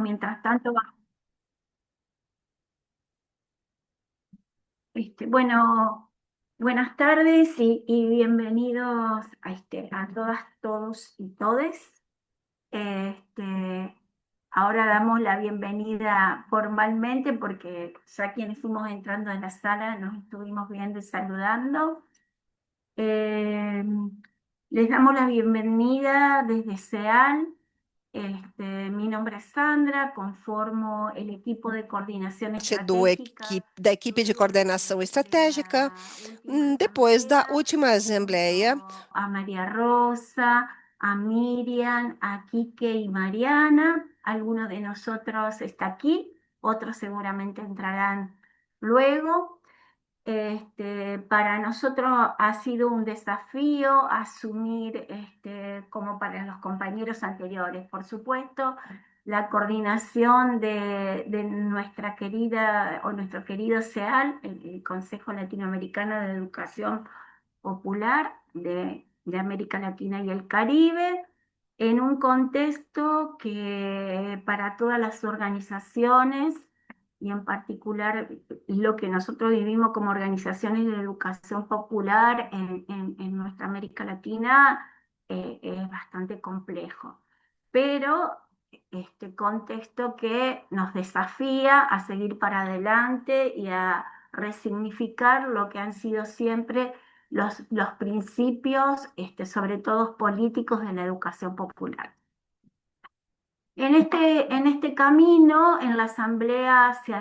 mientras tanto, bueno, buenas tardes y bienvenidos a todas, todos y todes. Este, ahora damos la bienvenida formalmente porque ya quienes fuimos entrando en la sala nos estuvimos viendo y saludando. Eh, Les damos la bienvenida desde SEAL. Mi nombre es Sandra, conformo el equipo de coordinación estratégica Da equipe de coordenação de estratégica, la última depois da asamblea, última assembleia. junto a María Rosa, a Miriam, a Quique y Mariana. Alguno de nosotros está aquí, otros seguramente entrarán luego. Para nosotros ha sido un desafío asumir, como para los compañeros anteriores, por supuesto, la coordinación de nuestra querida o nuestro querido CEAL, el Consejo Latinoamericano de Educación Popular de América Latina y el Caribe, en un contexto que para todas las organizaciones y en particular lo que nosotros vivimos como organizaciones de educación popular en nuestra América Latina es bastante complejo. Pero este contexto que nos desafía a seguir para adelante y a resignificar lo que han sido siempre los principios, sobre todo políticos de la educación popular. En este camino, en la asamblea se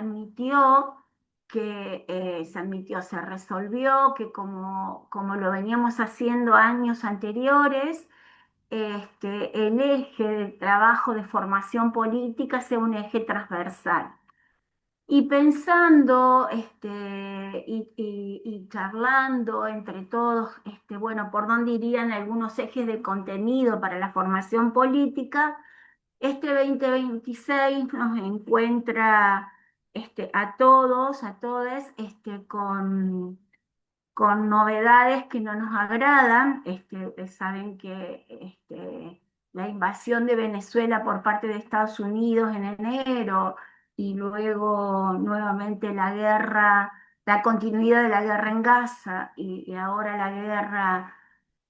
resolvió que como lo veníamos haciendo años anteriores, el eje de trabajo de formación política sea un eje transversal. Y pensando y charlando entre todos, bueno, por dónde irían algunos ejes de contenido para la formación política, este 2026 nos encuentra a todos, a todes, con novedades que no nos agradan. Saben que la invasión de Venezuela por parte de Estados Unidos en enero y luego nuevamente la guerra, la continuidad de la guerra en Gaza y ahora la guerra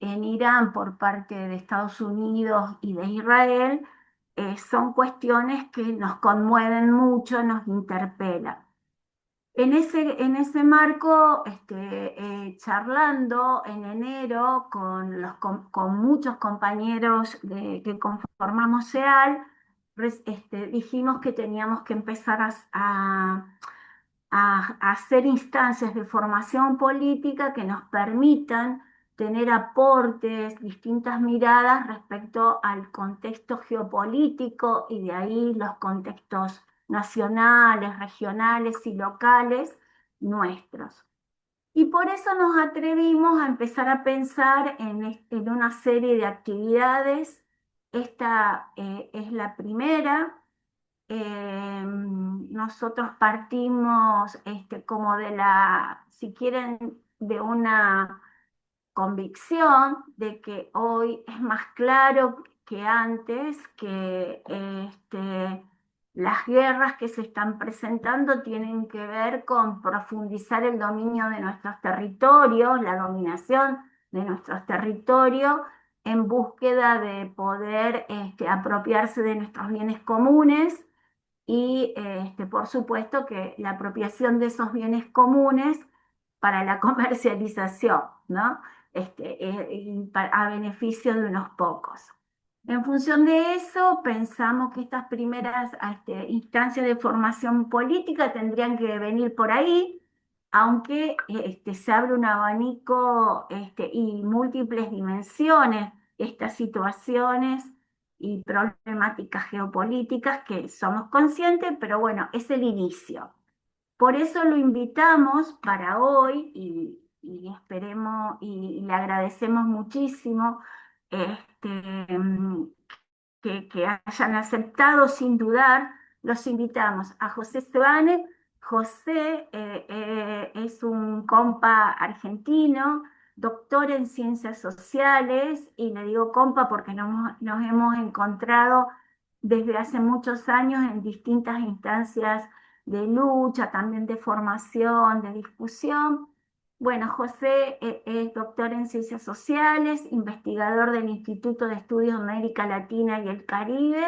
en Irán por parte de Estados Unidos y de Israel, son cuestiones que nos conmueven mucho, nos interpelan. En ese marco, charlando en enero con muchos compañeros que conformamos SEAL, dijimos que teníamos que empezar a hacer instancias de formación política que nos permitan tener aportes, distintas miradas respecto al contexto geopolítico y de ahí los contextos nacionales, regionales y locales nuestros. Y por eso nos atrevimos a empezar a pensar en una serie de actividades. Esta es la primera. Nosotros partimos como si quieren, de una convicción de que hoy es más claro que antes que las guerras que se están presentando tienen que ver con profundizar el dominio de nuestros territorios, la dominación de nuestros territorios en búsqueda de poder apropiarse de nuestros bienes comunes y, por supuesto, que la apropiación de esos bienes comunes para la comercialización, ¿no? A beneficio de unos pocos. En función de eso, pensamos que estas primeras instancias de formación política tendrían que venir por ahí, aunque se abre un abanico y múltiples dimensiones, estas situaciones y problemáticas geopolíticas que somos conscientes, pero bueno, es el inicio. Por eso lo invitamos para hoy y esperemos y le agradecemos muchísimo que hayan aceptado sin dudar. Los invitamos a José Sebane. José es un compa argentino, doctor en ciencias sociales, y le digo compa porque nos hemos encontrado desde hace muchos años en distintas instancias de lucha, también de formación, de discusión. Bueno, José es doctor en Ciencias Sociales, investigador del Instituto de Estudios de América Latina y el Caribe,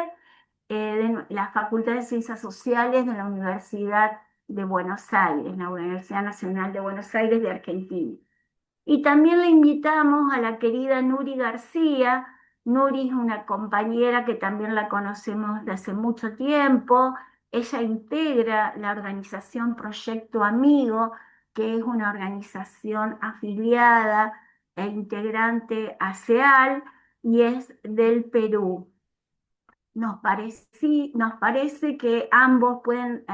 de la Facultad de Ciencias Sociales de la Universidad de Buenos Aires, la Universidad Nacional de Buenos Aires de Argentina. Y también le invitamos a la querida Nuri García. Nuri es una compañera que también la conocemos de hace mucho tiempo. Ella integra la organización Proyecto Amigo, que es una organización afiliada e integrante a CEAL y es del Perú. Nos parece que ambos pueden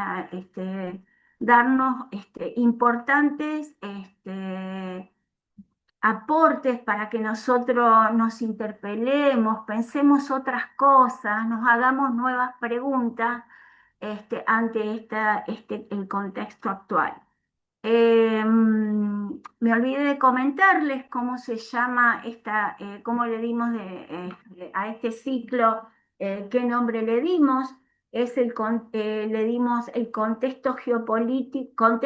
darnos importantes aportes para que nosotros nos interpelemos, pensemos otras cosas, nos hagamos nuevas preguntas ante el contexto actual. Me olvidé de comentarles cómo se llama cómo le dimos a este ciclo, qué nombre le dimos. Le dimos el contexto geopolítico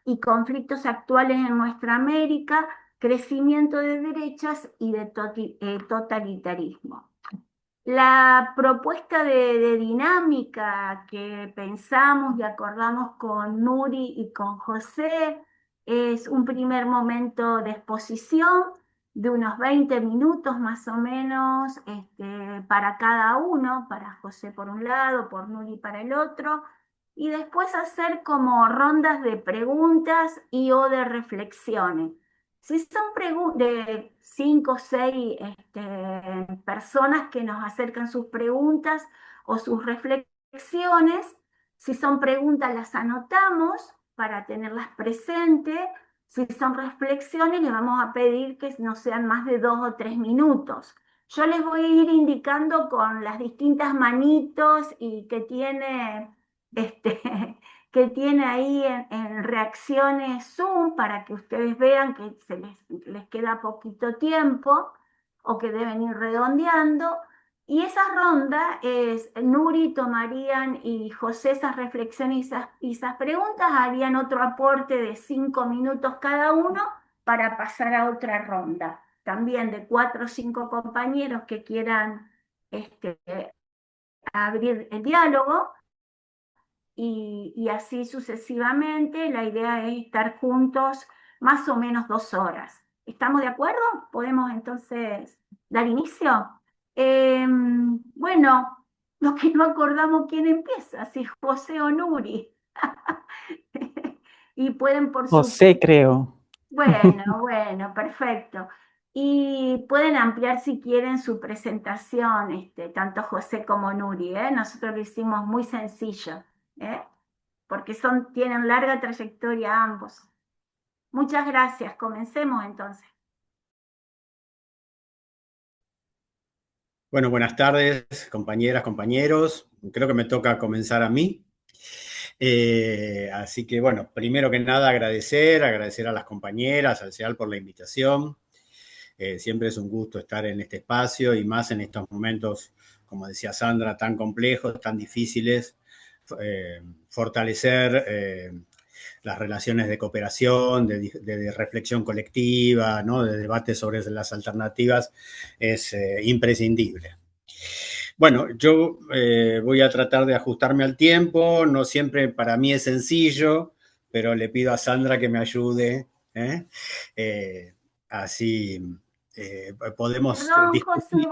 y conflictos actuales en nuestra América, crecimiento de derechas y de totalitarismo. La propuesta de dinámica que pensamos y acordamos con Nuri y con José es un primer momento de exposición de unos 20 minutos más o menos para cada uno, para José por un lado, por Nuri para el otro, y después hacer como rondas de preguntas y o de reflexiones. Si son de 5 o 6 personas que nos acercan sus preguntas o sus reflexiones, si son preguntas las anotamos para tenerlas presentes, si son reflexiones les vamos a pedir que no sean más de 2 o 3 minutos. Yo les voy a ir indicando con las distintas manitos y que tiene este, que tiene ahí en reacciones Zoom para que ustedes vean que les queda poquito tiempo o que deben ir redondeando. Y esa ronda es Nuri, tomarían y José esas reflexiones y esas preguntas, harían otro aporte de 5 minutos cada uno para pasar a otra ronda. También de 4 o 5 compañeros que quieran abrir el diálogo y así sucesivamente. La idea es estar juntos más o menos 2 horas. ¿Estamos de acuerdo? ¿Podemos entonces dar inicio? Bueno, lo que no acordamos quién empieza, si José o Nuri. Y pueden, por supuesto. José, creo. Bueno, perfecto. Y pueden ampliar si quieren su presentación, tanto José como Nuri, ¿eh? Nosotros lo hicimos muy sencillo, ¿eh? Porque tienen larga trayectoria ambos. Muchas gracias. Comencemos entonces. Bueno, buenas tardes, compañeras, compañeros. Creo que me toca comenzar a mí. Así que, bueno, primero que nada agradecer a las compañeras, al CEAL por la invitación. Siempre es un gusto estar en este espacio y más en estos momentos, como decía Sandra, tan complejos, tan difíciles. Fortalecer las relaciones de cooperación, de reflexión colectiva, ¿no? De debate sobre las alternativas es imprescindible. Bueno, yo voy a tratar de ajustarme al tiempo, no siempre para mí es sencillo, pero le pido a Sandra que me ayude, ¿eh? Así podemos Perdón, José, discutir.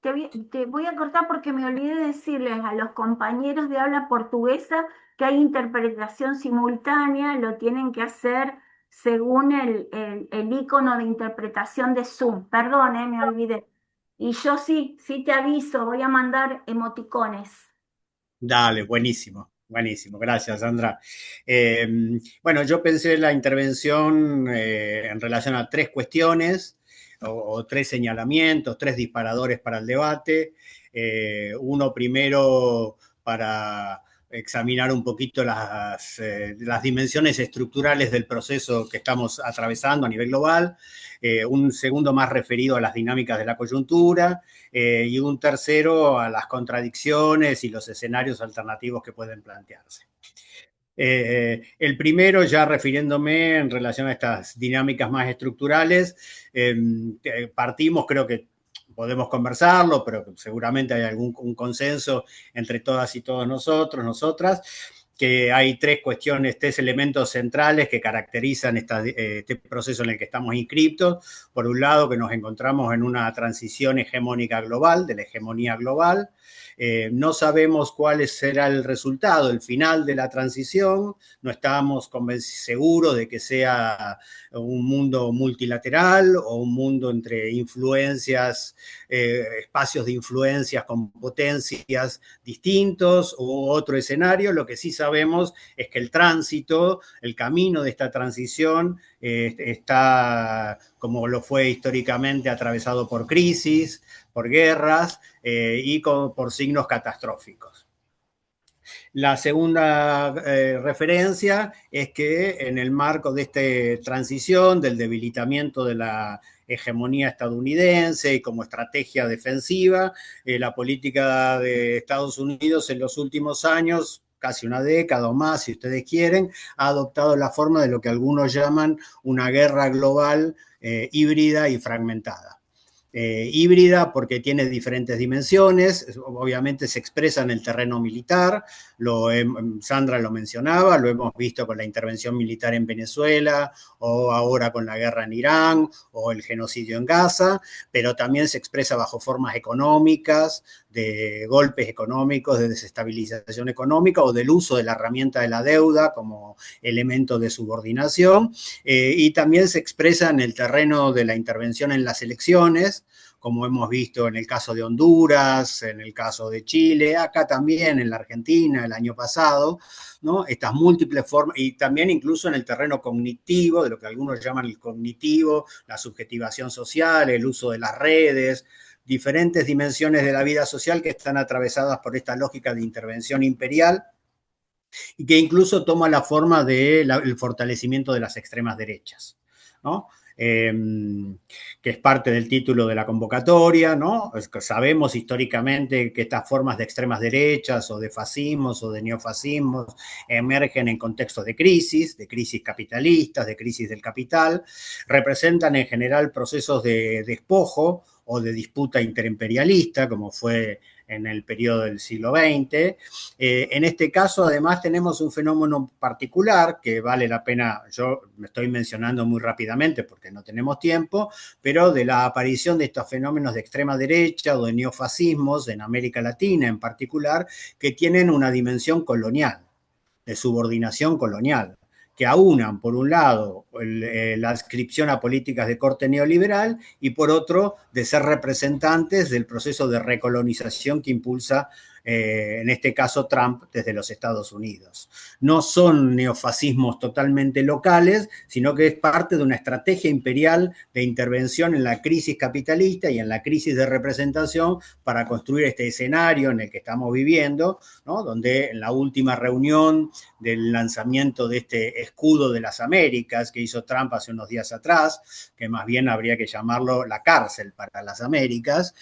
te voy a cortar porque me olvidé de decirles a los compañeros de habla portuguesa que hay interpretación simultánea, lo tienen que hacer según el icono de interpretación de Zoom. Perdón, me olvidé. Y yo sí te aviso, voy a mandar emoticones. Dale, buenísimo, buenísimo. Gracias, Sandra. Bueno, yo pensé la intervención en relación a 3 cuestiones o 3 señalamientos, 3 disparadores para el debate. Uno primero para examinar un poquito las dimensiones estructurales del proceso que estamos atravesando a nivel global, un segundo más referido a las dinámicas de la coyuntura, y un tercero a las contradicciones y los escenarios alternativos que pueden plantearse. El primero, ya refiriéndome en relación a estas dinámicas más estructurales, partimos, creo que podemos conversarlo, pero seguramente hay algún consenso entre todas y todos nosotros, nosotras, que hay tres elementos centrales que caracterizan este proceso en el que estamos inscriptos. Por un lado, que nos encontramos en una transición hegemónica global, de la hegemonía global. No sabemos cuál será el resultado, el final de la transición. No estamos seguros de que sea un mundo multilateral o un mundo entre influencias, espacios de influencias con potencias distintos u otro escenario. Lo que sí sabemos es que el tránsito, el camino de esta transición está, como lo fue históricamente, atravesado por crisis, por guerras y por signos catastróficos. La segunda referencia es que en el marco de esta transición, del debilitamiento de la hegemonía estadounidense y como estrategia defensiva, la política de Estados Unidos en los últimos años, casi una década o más, si ustedes quieren, ha adoptado la forma de lo que algunos llaman una guerra global híbrida y fragmentada. Híbrida porque tiene diferentes dimensiones, obviamente se expresa en el terreno militar, Sandra lo mencionaba, lo hemos visto con la intervención militar en Venezuela, o ahora con la guerra en Irán, o el genocidio en Gaza, pero también se expresa bajo formas económicas, de golpes económicos, de desestabilización económica, o del uso de la herramienta de la deuda como elemento de subordinación, y también se expresa en el terreno de la intervención en las elecciones, como hemos visto en el caso de Honduras, en el caso de Chile, acá también en la Argentina el año pasado, ¿no? Estas múltiples formas, y también incluso en el terreno cognitivo, de lo que algunos llaman el cognitivo, la subjetivación social, el uso de las redes, diferentes dimensiones de la vida social que están atravesadas por esta lógica de intervención imperial y que incluso toma la forma del fortalecimiento de las extremas derechas, ¿no? Que es parte del título de la convocatoria, ¿no? Sabemos históricamente que estas formas de extremas derechas o de fascismos o de neofascismos emergen en contextos de crisis capitalistas, de crisis del capital, representan en general procesos de despojo o de disputa interimperialista, como fue en el periodo del siglo XX. En este caso, además, tenemos un fenómeno particular que vale la pena, yo me estoy mencionando muy rápidamente porque no tenemos tiempo, pero de la aparición de estos fenómenos de extrema derecha o de neofascismos en América Latina en particular, que tienen una dimensión colonial, de subordinación colonial, que aunan, por un lado, la adscripción a políticas de corte neoliberal y, por otro, de ser representantes del proceso de recolonización que impulsa, en este caso, Trump desde los Estados Unidos. No son neofascismos totalmente locales, sino que es parte de una estrategia imperial de intervención en la crisis capitalista y en la crisis de representación para construir este escenario en el que estamos viviendo, ¿no? Donde en la última reunión del lanzamiento de este escudo de las Américas que hizo Trump hace unos días atrás, que más bien habría que llamarlo la cárcel para las Américas,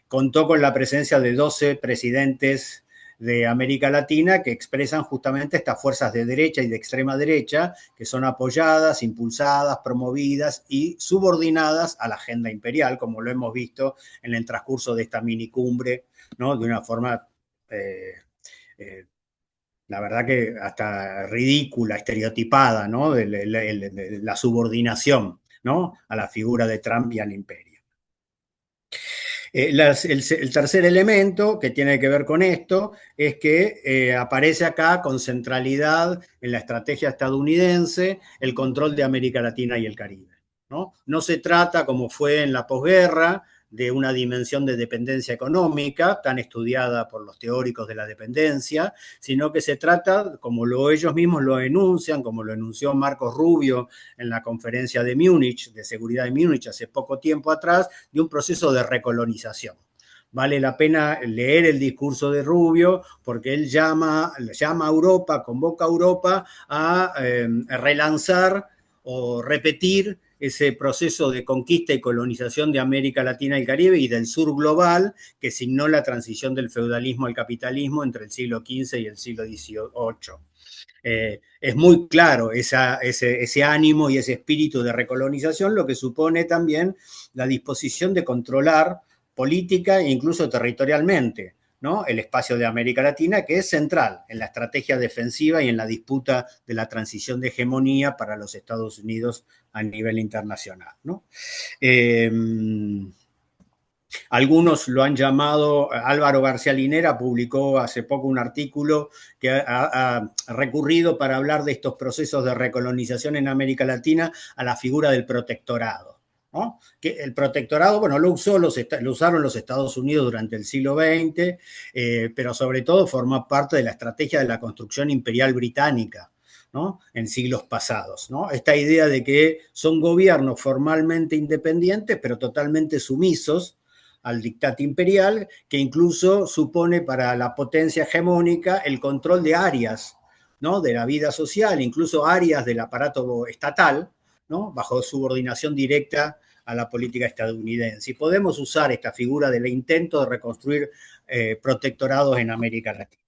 contó con la presencia de 12 presidentes de América Latina que expresan justamente estas fuerzas de derecha y de extrema derecha que son apoyadas, impulsadas, promovidas y subordinadas a la agenda imperial, como lo hemos visto en el transcurso de esta minicumbre, ¿no? De una forma la verdad que hasta ridícula, estereotipada, ¿no? De la subordinación, ¿no? A la figura de Trump y al imperio. El tercer elemento que tiene que ver con esto es que aparece acá con centralidad en la estrategia estadounidense el control de América Latina y el Caribe, ¿no? No se trata, como fue en la posguerra, de una dimensión de dependencia económica tan estudiada por los teóricos de la dependencia, sino que se trata, como ellos mismos lo enuncian, como lo enunció Marcos Rubio en la conferencia de Múnich, de seguridad de Múnich, hace poco tiempo atrás, de un proceso de recolonización, vale la pena leer el discurso de Rubio, porque él llama a Europa, convoca a Europa a relanzar o repetir ese proceso de conquista y colonización de América Latina y el Caribe y del sur global que signó la transición del feudalismo al capitalismo entre el siglo XV y el siglo XVIII. Es muy claro ese ánimo y ese espíritu de recolonización, lo que supone también la disposición de controlar política e incluso territorialmente, ¿no?, el espacio de América Latina, que es central en la estrategia defensiva y en la disputa de la transición de hegemonía para los Estados Unidos a nivel internacional, ¿no? Algunos lo han llamado, Álvaro García Linera publicó hace poco un artículo que ha recurrido para hablar de estos procesos de recolonización en América Latina a la figura del protectorado, ¿no? Que el protectorado, bueno, lo usaron los Estados Unidos durante el siglo XX, pero sobre todo forma parte de la estrategia de la construcción imperial británica, ¿no?, en siglos pasados, ¿no? Esta idea de que son gobiernos formalmente independientes, pero totalmente sumisos al dictato imperial, que incluso supone para la potencia hegemónica el control de áreas, ¿no?, de la vida social, incluso áreas del aparato estatal, ¿no?, bajo subordinación directa a la política estadounidense. Y podemos usar esta figura del intento de reconstruir protectorados en América Latina.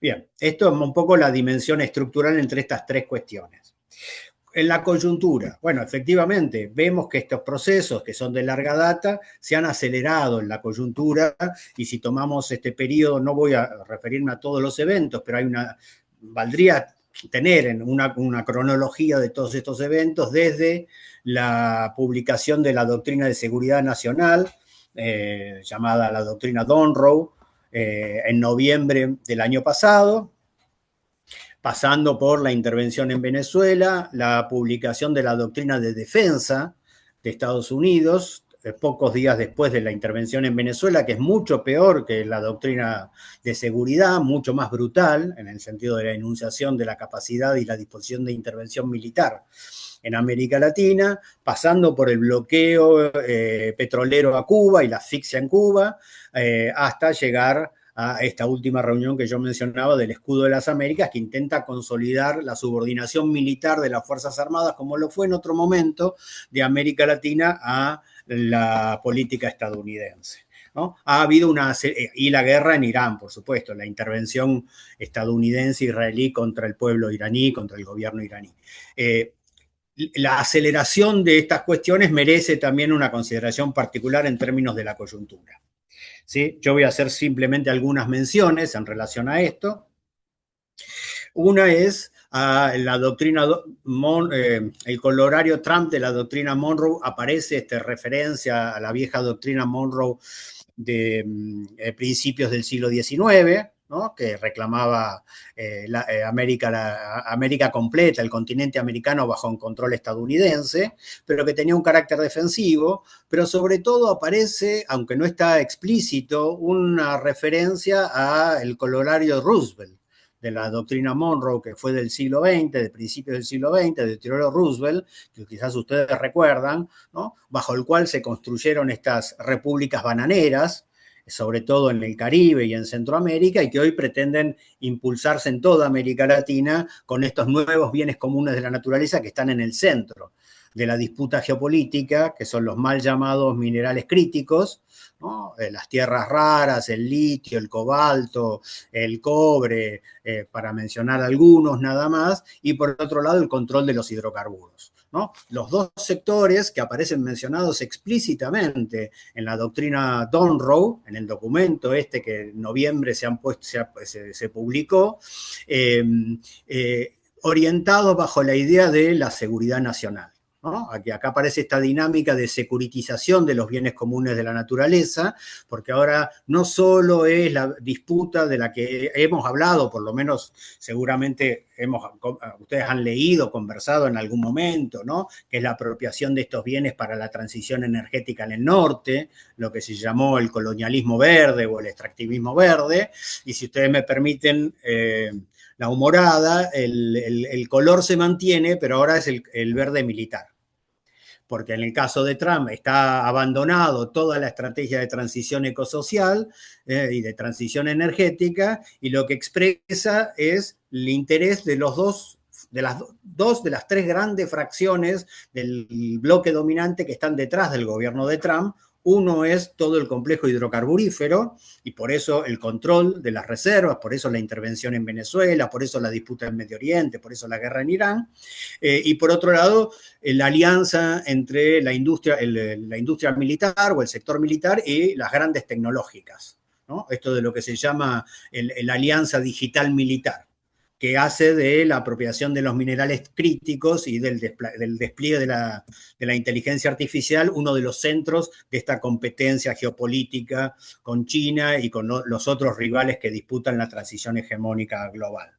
Bien, esto es un poco la dimensión estructural entre estas tres cuestiones. En la coyuntura, bueno, efectivamente, vemos que estos procesos que son de larga data se han acelerado en la coyuntura, y si tomamos este periodo, no voy a referirme a todos los eventos, pero valdría tener una cronología de todos estos eventos desde la publicación de la Doctrina de Seguridad Nacional, llamada la Doctrina Monroe, en noviembre del año pasado, pasando por la intervención en Venezuela, la publicación de la Doctrina de Defensa de Estados Unidos, pocos días después de la intervención en Venezuela, que es mucho peor que la Doctrina de Seguridad, mucho más brutal en el sentido de la enunciación de la capacidad y la disposición de intervención militar en América Latina, pasando por el bloqueo petrolero a Cuba y la asfixia en Cuba, hasta llegar a esta última reunión que yo mencionaba del Escudo de las Américas, que intenta consolidar la subordinación militar de las Fuerzas Armadas, como lo fue en otro momento, de América Latina a la política estadounidense, ¿no? Ha habido y la guerra en Irán, por supuesto, la intervención estadounidense-israelí contra el pueblo iraní, contra el gobierno iraní. La aceleración de estas cuestiones merece también una consideración particular en términos de la coyuntura, ¿sí? Yo voy a hacer simplemente algunas menciones en relación a esto. Una es la doctrina, el corolario Trump de la doctrina Monroe, aparece referencia a la vieja doctrina Monroe de principios del siglo XIX, ¿no?, que reclamaba América completa, el continente americano bajo un control estadounidense, pero que tenía un carácter defensivo, pero sobre todo aparece, aunque no está explícito, una referencia al corolario Roosevelt, de la doctrina Monroe, que fue del siglo XX, de principios del siglo XX, de Theodore Roosevelt, que quizás ustedes recuerdan, ¿no?, bajo el cual se construyeron estas repúblicas bananeras, sobre todo en el Caribe y en Centroamérica, y que hoy pretenden impulsarse en toda América Latina con estos nuevos bienes comunes de la naturaleza que están en el centro de la disputa geopolítica, que son los mal llamados minerales críticos, ¿no?, las tierras raras, el litio, el cobalto, el cobre, para mencionar algunos nada más, y por otro lado el control de los hidrocarburos, ¿no? Los dos sectores que aparecen mencionados explícitamente en la doctrina Monroe, en el documento que en noviembre se publicó, orientados bajo la idea de la seguridad nacional, ¿no? Acá aparece esta dinámica de securitización de los bienes comunes de la naturaleza, porque ahora no solo es la disputa de la que hemos hablado, por lo menos seguramente ustedes han leído, conversado en algún momento, ¿no?, que es la apropiación de estos bienes para la transición energética en el norte, lo que se llamó el colonialismo verde o el extractivismo verde, y si ustedes me permiten la humorada, el color se mantiene, pero ahora es el verde militar. porque en el caso de Trump está abandonado toda la estrategia de transición ecosocial y de transición energética, y lo que expresa es el interés de los dos de las tres grandes fracciones del bloque dominante que están detrás del gobierno de Trump. Uno es todo el complejo hidrocarburífero y por eso el control de las reservas, por eso la intervención en Venezuela, por eso la disputa en Medio Oriente, por eso la guerra en Irán. Y por otro lado, la alianza entre la industria militar o el sector militar y las grandes tecnológicas, ¿no? Esto de lo que se llama la alianza digital militar, que hace de la apropiación de los minerales críticos y del despliegue de la inteligencia artificial uno de los centros de esta competencia geopolítica con China y con los otros rivales que disputan la transición hegemónica global.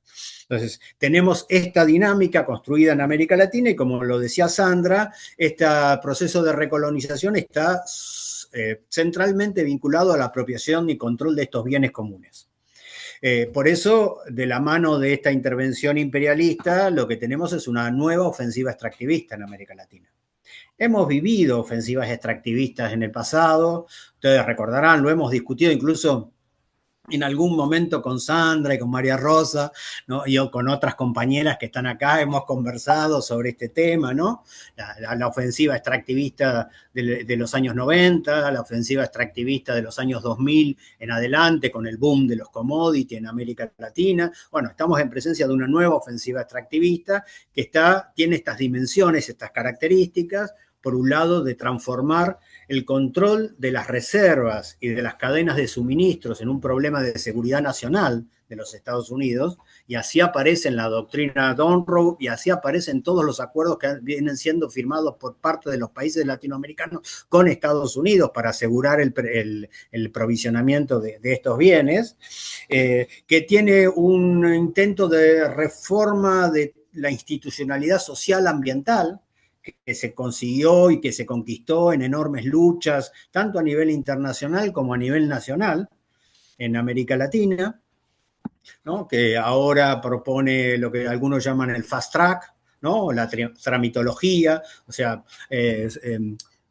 Entonces, tenemos esta dinámica construida en América Latina y, como lo decía Sandra, este proceso de recolonización está centralmente vinculado a la apropiación y control de estos bienes comunes. Por eso, de la mano de esta intervención imperialista, lo que tenemos es una nueva ofensiva extractivista en América Latina. Hemos vivido ofensivas extractivistas en el pasado, ustedes recordarán, lo hemos discutido incluso en algún momento con Sandra y con María Rosa, ¿no? Y con otras compañeras que están acá, hemos conversado sobre este tema, ¿no? La ofensiva extractivista de los años 90, la ofensiva extractivista de los años 2000 en adelante, con el boom de los commodities en América Latina. Bueno, estamos en presencia de una nueva ofensiva extractivista que tiene estas dimensiones, estas características. Por un lado, de transformar el control de las reservas y de las cadenas de suministros en un problema de seguridad nacional de los Estados Unidos, y así aparece en la doctrina Monroe y así aparecen todos los acuerdos que vienen siendo firmados por parte de los países latinoamericanos con Estados Unidos para asegurar el provisionamiento de estos bienes, que tiene un intento de reforma de la institucionalidad social ambiental, que se consiguió y que se conquistó en enormes luchas, tanto a nivel internacional como a nivel nacional, en América Latina, ¿no? Que ahora propone lo que algunos llaman el fast track, ¿no? La tramitología, o sea,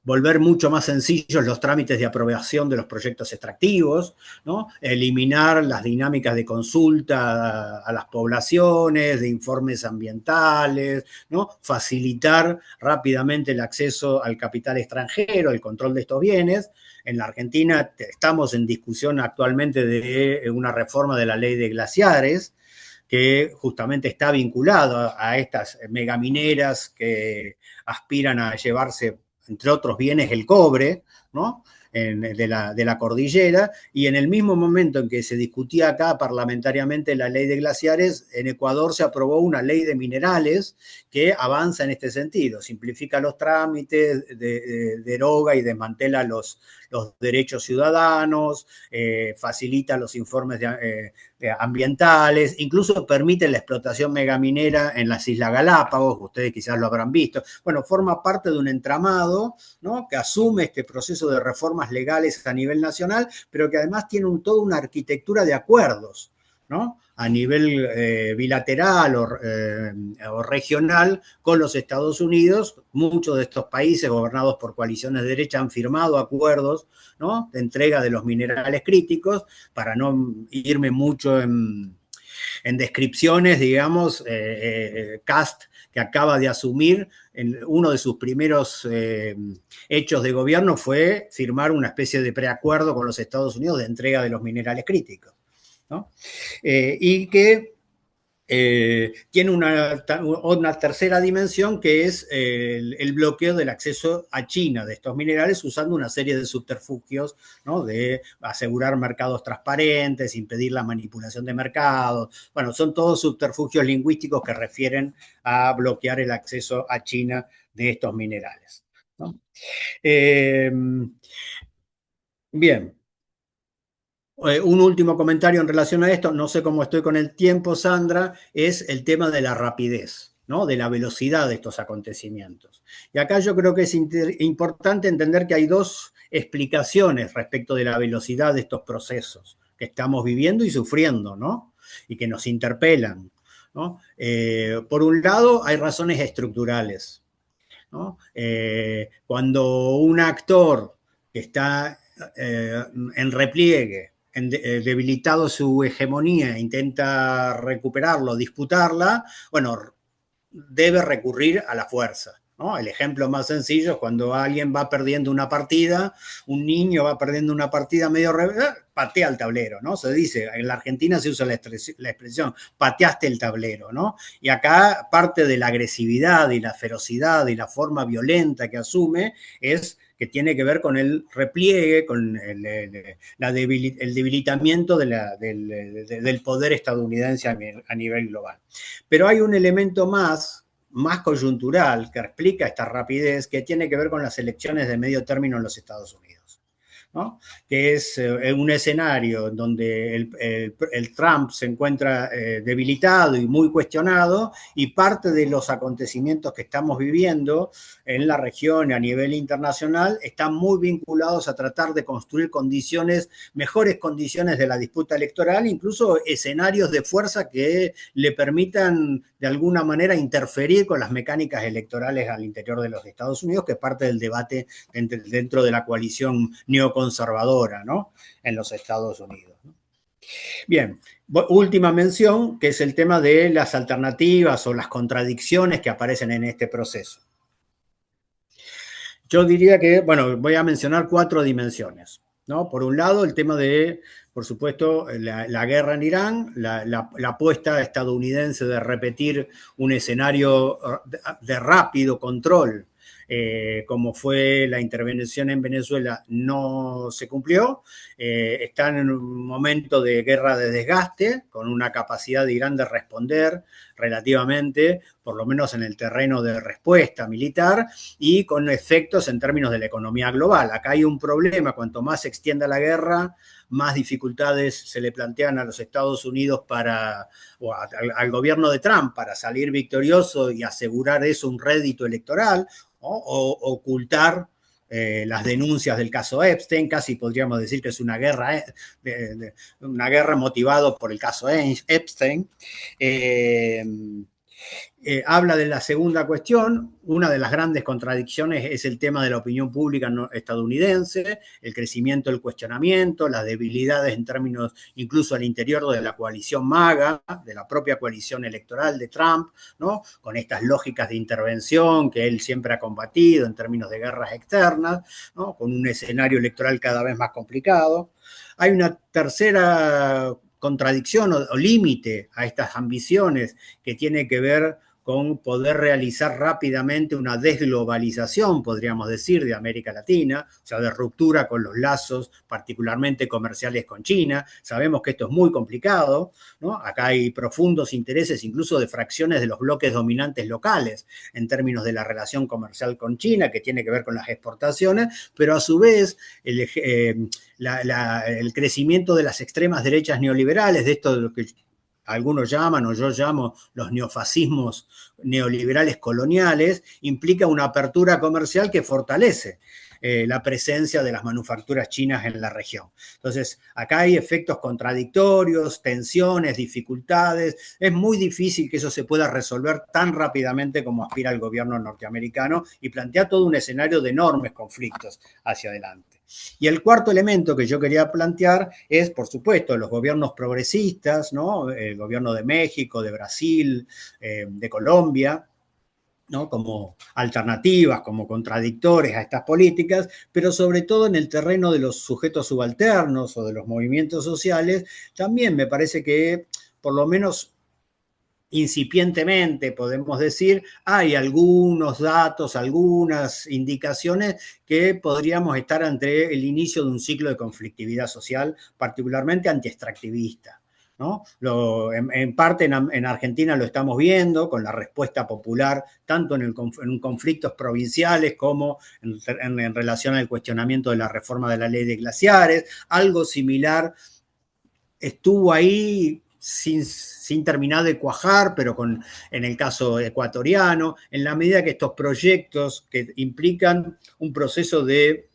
volver mucho más sencillos los trámites de aprobación de los proyectos extractivos, ¿no? Eliminar las dinámicas de consulta a las poblaciones, de informes ambientales, ¿no? Facilitar rápidamente el acceso al capital extranjero, el control de estos bienes. En la Argentina estamos en discusión actualmente de una reforma de la ley de glaciares, que justamente está vinculado a estas megamineras que aspiran a llevarse, entre otros bienes, el cobre, ¿no? De la cordillera, y en el mismo momento en que se discutía acá parlamentariamente la ley de glaciares, en Ecuador se aprobó una ley de minerales que avanza en este sentido, simplifica los trámites, deroga y desmantela los derechos ciudadanos, facilita los informes ambientales, incluso permite la explotación megaminera en las Islas Galápagos, ustedes quizás lo habrán visto. Bueno, forma parte de un entramado, ¿no? Que asume este proceso de reformas legales a nivel nacional, pero que además tiene toda una arquitectura de acuerdos, ¿no? A nivel bilateral o regional con los Estados Unidos. Muchos de estos países gobernados por coaliciones de derecha han firmado acuerdos, ¿no? De entrega de los minerales críticos. Para no irme mucho en descripciones, digamos, Cast, que acaba de asumir, uno de sus primeros hechos de gobierno fue firmar una especie de preacuerdo con los Estados Unidos de entrega de los minerales críticos, ¿no? Y que tiene una tercera dimensión, que es el bloqueo del acceso a China de estos minerales, usando una serie de subterfugios, ¿no? De asegurar mercados transparentes, impedir la manipulación de mercados. Bueno, son todos subterfugios lingüísticos que refieren a bloquear el acceso a China de estos minerales, ¿no? Bien. Un último comentario en relación a esto, no sé cómo estoy con el tiempo, Sandra, es el tema de la rapidez, ¿no? De la velocidad de estos acontecimientos. Y acá yo creo que es importante entender que hay dos explicaciones respecto de la velocidad de estos procesos que estamos viviendo y sufriendo, ¿no? Y que nos interpelan, ¿no? Por un lado, hay razones estructurales. ¿no? Cuando un actor que está en repliegue, debilitado su hegemonía, intenta recuperarlo, disputarla, bueno, debe recurrir a la fuerza, ¿no? El ejemplo más sencillo es cuando alguien va perdiendo una partida, un niño va perdiendo una partida medio, patea el tablero, ¿no? Se dice, en la Argentina se usa la expresión, pateaste el tablero, ¿no? Y acá parte de la agresividad y la ferocidad y la forma violenta que asume es que tiene que ver con el repliegue, con el debilitamiento del poder estadounidense a nivel global. Pero hay un elemento más coyuntural que explica esta rapidez, que tiene que ver con las elecciones de medio término en los Estados Unidos, ¿no? Que es un escenario donde el Trump se encuentra debilitado y muy cuestionado, y parte de los acontecimientos que estamos viviendo en la región y a nivel internacional están muy vinculados a tratar de construir mejores condiciones de la disputa electoral, incluso escenarios de fuerza que le permitan de alguna manera interferir con las mecánicas electorales al interior de los Estados Unidos, que es parte del debate dentro de la coalición neoconservadora, ¿no? En los Estados Unidos, ¿no? Bien, última mención, que es el tema de las alternativas o las contradicciones que aparecen en este proceso. Yo diría que, bueno, voy a mencionar 4 dimensiones, ¿no? Por un lado, el tema de, por supuesto, la guerra en Irán, la apuesta estadounidense de repetir un escenario de rápido control, como fue la intervención en Venezuela, no se cumplió. Están en un momento de guerra de desgaste, con una capacidad de Irán de responder relativamente, por lo menos en el terreno de respuesta militar, y con efectos en términos de la economía global. Acá hay un problema: cuanto más se extienda la guerra, más dificultades se le plantean a los Estados Unidos o al gobierno de Trump para salir victorioso y asegurar eso un rédito electoral, ¿no? O ocultar las denuncias del caso Epstein. Casi podríamos decir que es una guerra motivada por el caso Epstein. Habla de la segunda cuestión. Una de las grandes contradicciones es el tema de la opinión pública estadounidense, el crecimiento del cuestionamiento, las debilidades en términos incluso al interior de la coalición MAGA, de la propia coalición electoral de Trump, ¿no? Con estas lógicas de intervención que él siempre ha combatido en términos de guerras externas, ¿no? Con un escenario electoral cada vez más complicado. Hay una tercera contradicción o límite a estas ambiciones que tiene que ver con poder realizar rápidamente una desglobalización, podríamos decir, de América Latina, o sea, de ruptura con los lazos particularmente comerciales con China. Sabemos que esto es muy complicado, ¿no? Acá hay profundos intereses incluso de fracciones de los bloques dominantes locales en términos de la relación comercial con China, que tiene que ver con las exportaciones, pero a su vez el crecimiento de las extremas derechas neoliberales, de esto de lo que algunos llaman, o yo llamo, los neofascismos neoliberales coloniales, implica una apertura comercial que fortalece la presencia de las manufacturas chinas en la región. Entonces, acá hay efectos contradictorios, tensiones, dificultades. Es muy difícil que eso se pueda resolver tan rápidamente como aspira el gobierno norteamericano, y plantea todo un escenario de enormes conflictos hacia adelante. Y el cuarto elemento que yo quería plantear es, por supuesto, los gobiernos progresistas, ¿no? El gobierno de México, de Brasil, de Colombia, ¿no? Como alternativas, como contradictores a estas políticas, pero sobre todo en el terreno de los sujetos subalternos o de los movimientos sociales, también me parece que, por lo menos incipientemente, podemos decir, hay algunos datos, algunas indicaciones que podríamos estar ante el inicio de un ciclo de conflictividad social, particularmente antiextractivista, ¿no? En parte en Argentina lo estamos viendo con la respuesta popular, tanto en conflictos provinciales como en relación al cuestionamiento de la reforma de la ley de glaciares. Algo similar estuvo ahí sin terminar de cuajar, pero en el caso ecuatoriano, en la medida que estos proyectos que implican un proceso de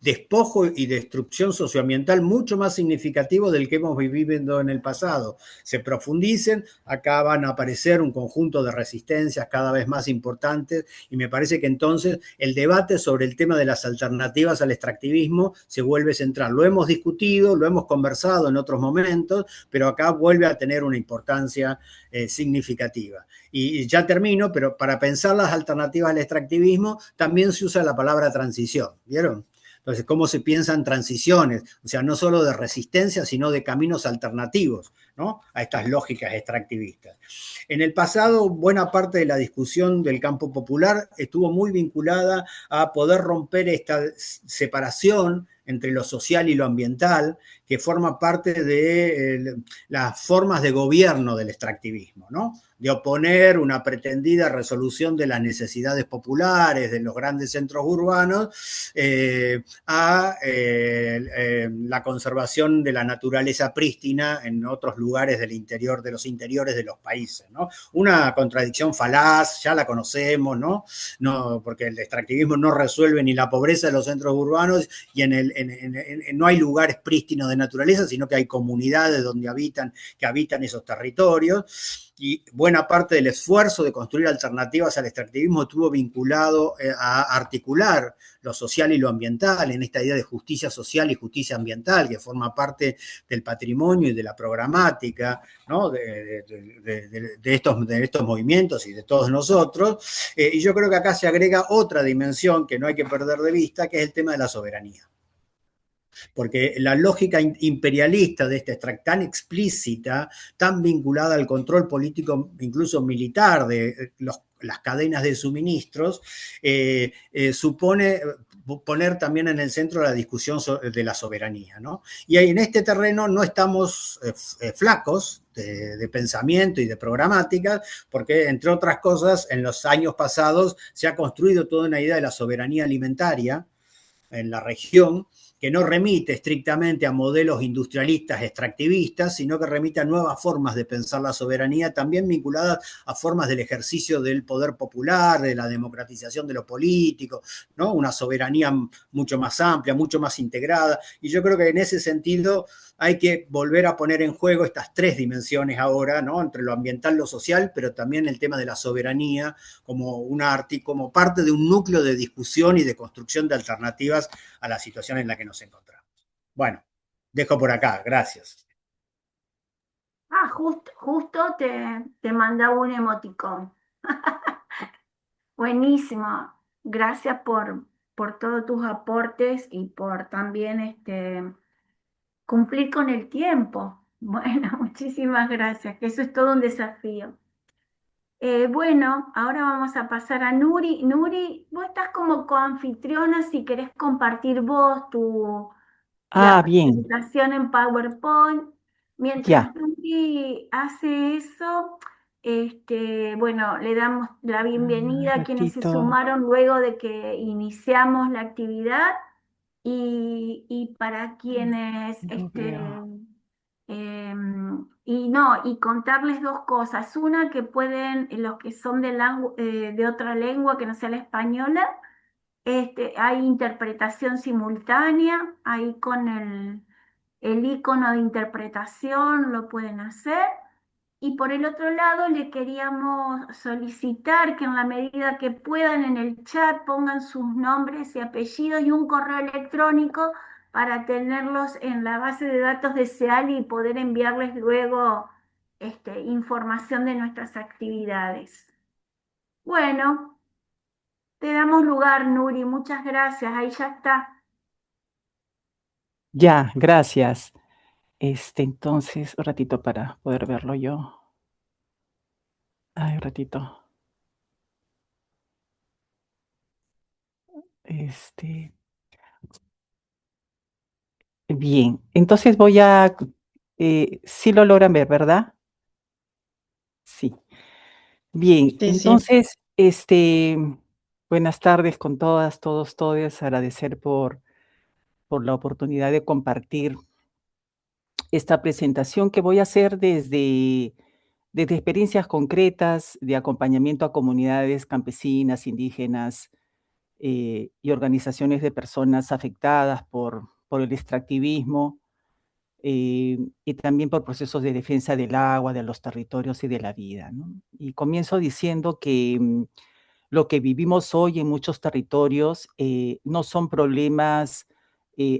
despojo y destrucción socioambiental mucho más significativo del que hemos vivido en el pasado se profundicen. Acá van a aparecer un conjunto de resistencias cada vez más importantes y me parece que entonces el debate sobre el tema de las alternativas al extractivismo se vuelve central. Lo hemos discutido, lo hemos conversado en otros momentos, pero acá vuelve a tener una importancia significativa. Y ya termino, pero para pensar las alternativas al extractivismo también se usa la palabra transición, ¿vieron? Entonces, ¿cómo se piensan transiciones? O sea, no solo de resistencia, sino de caminos alternativos, ¿no? A estas lógicas extractivistas. En el pasado, buena parte de la discusión del campo popular estuvo muy vinculada a poder romper esta separación entre lo social y lo ambiental, que forma parte de las formas de gobierno del extractivismo, ¿no? De oponer una pretendida resolución de las necesidades populares de los grandes centros urbanos a la conservación de la naturaleza prístina en otros lugares del interior, de los interiores de los países, ¿no? Una contradicción falaz, ya la conocemos, ¿no? No, porque el extractivismo no resuelve ni la pobreza de los centros urbanos y no hay lugares prístinos de naturaleza, sino que hay comunidades donde que habitan esos territorios. Y buena parte del esfuerzo de construir alternativas al extractivismo estuvo vinculado a articular lo social y lo ambiental en esta idea de justicia social y justicia ambiental que forma parte del patrimonio y de la programática, ¿no? de estos movimientos y de todos nosotros. Y yo creo que acá se agrega otra dimensión que no hay que perder de vista, que es el tema de la soberanía. Porque la lógica imperialista de este extracto tan explícita, tan vinculada al control político, incluso militar, de las cadenas de suministros, supone poner también en el centro la discusión de la soberanía, ¿no? Y ahí en este terreno no estamos flacos de pensamiento y de programática, porque entre otras cosas, en los años pasados se ha construido toda una idea de la soberanía alimentaria en la región, que no remite estrictamente a modelos industrialistas extractivistas, sino que remite a nuevas formas de pensar la soberanía, también vinculadas a formas del ejercicio del poder popular, de la democratización de lo político, ¿no? Una soberanía mucho más amplia, mucho más integrada, y yo creo que en ese sentido hay que volver a poner en juego estas tres dimensiones ahora, ¿no? Entre lo ambiental, lo social, pero también el tema de la soberanía como parte de un núcleo de discusión y de construcción de alternativas a la situación en la que nos encontramos. Bueno, dejo por acá, gracias. Justo te mandaba un emoticón. Buenísimo. Gracias por todos tus aportes y por también cumplir con el tiempo. Bueno, muchísimas gracias, que eso es todo un desafío. Bueno, ahora vamos a pasar a Nuri. Nuri, vos estás como coanfitriona si querés compartir vos la Bien, presentación en PowerPoint. ya, Mientras Nuri hace eso, bueno, le damos la un bienvenida a quienes se ratito. sumaron luego de que iniciamos la actividad y para quienes, Lo veo. y contarles dos cosas. Una, que pueden, los que son de otra lengua que no sea la española, hay interpretación simultánea, ahí con el icono de interpretación lo pueden hacer. Y por el otro lado, le queríamos solicitar que en la medida que puedan en el chat pongan sus nombres y apellidos y un correo electrónico para tenerlos en la base de datos de SEAL y poder enviarles luego información de nuestras actividades. Bueno, te damos lugar, Nuri. Muchas gracias. Ahí ya está. Ya, gracias. Entonces, un ratito para poder verlo yo. Ay, un ratito. Bien, entonces sí lo logran ver, ¿verdad? Sí. Bien, Sí, sí. entonces, buenas tardes con todas, todos, todas. Agradecer por la oportunidad de compartir esta presentación que voy a hacer desde experiencias concretas de acompañamiento a comunidades campesinas, indígenas, y organizaciones de personas afectadas por el extractivismo, y también por procesos de defensa del agua, de los territorios y de la vida, ¿no? Y comienzo diciendo que lo que vivimos hoy en muchos territorios no son problemas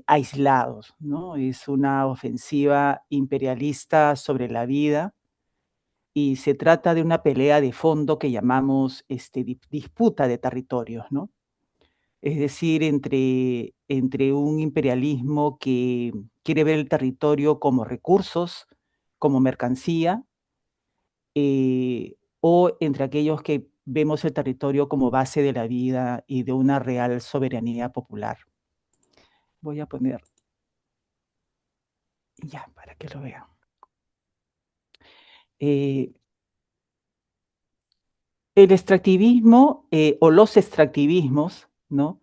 aislados, ¿no? Es una ofensiva imperialista sobre la vida y se trata de una pelea de fondo que llamamos disputa de territorios, ¿no? Es decir, entre un imperialismo que quiere ver el territorio como recursos, como mercancía, o entre aquellos que vemos el territorio como base de la vida y de una real soberanía popular. Voy a poner, ya, para que lo vean. El extractivismo o los extractivismos, ¿no?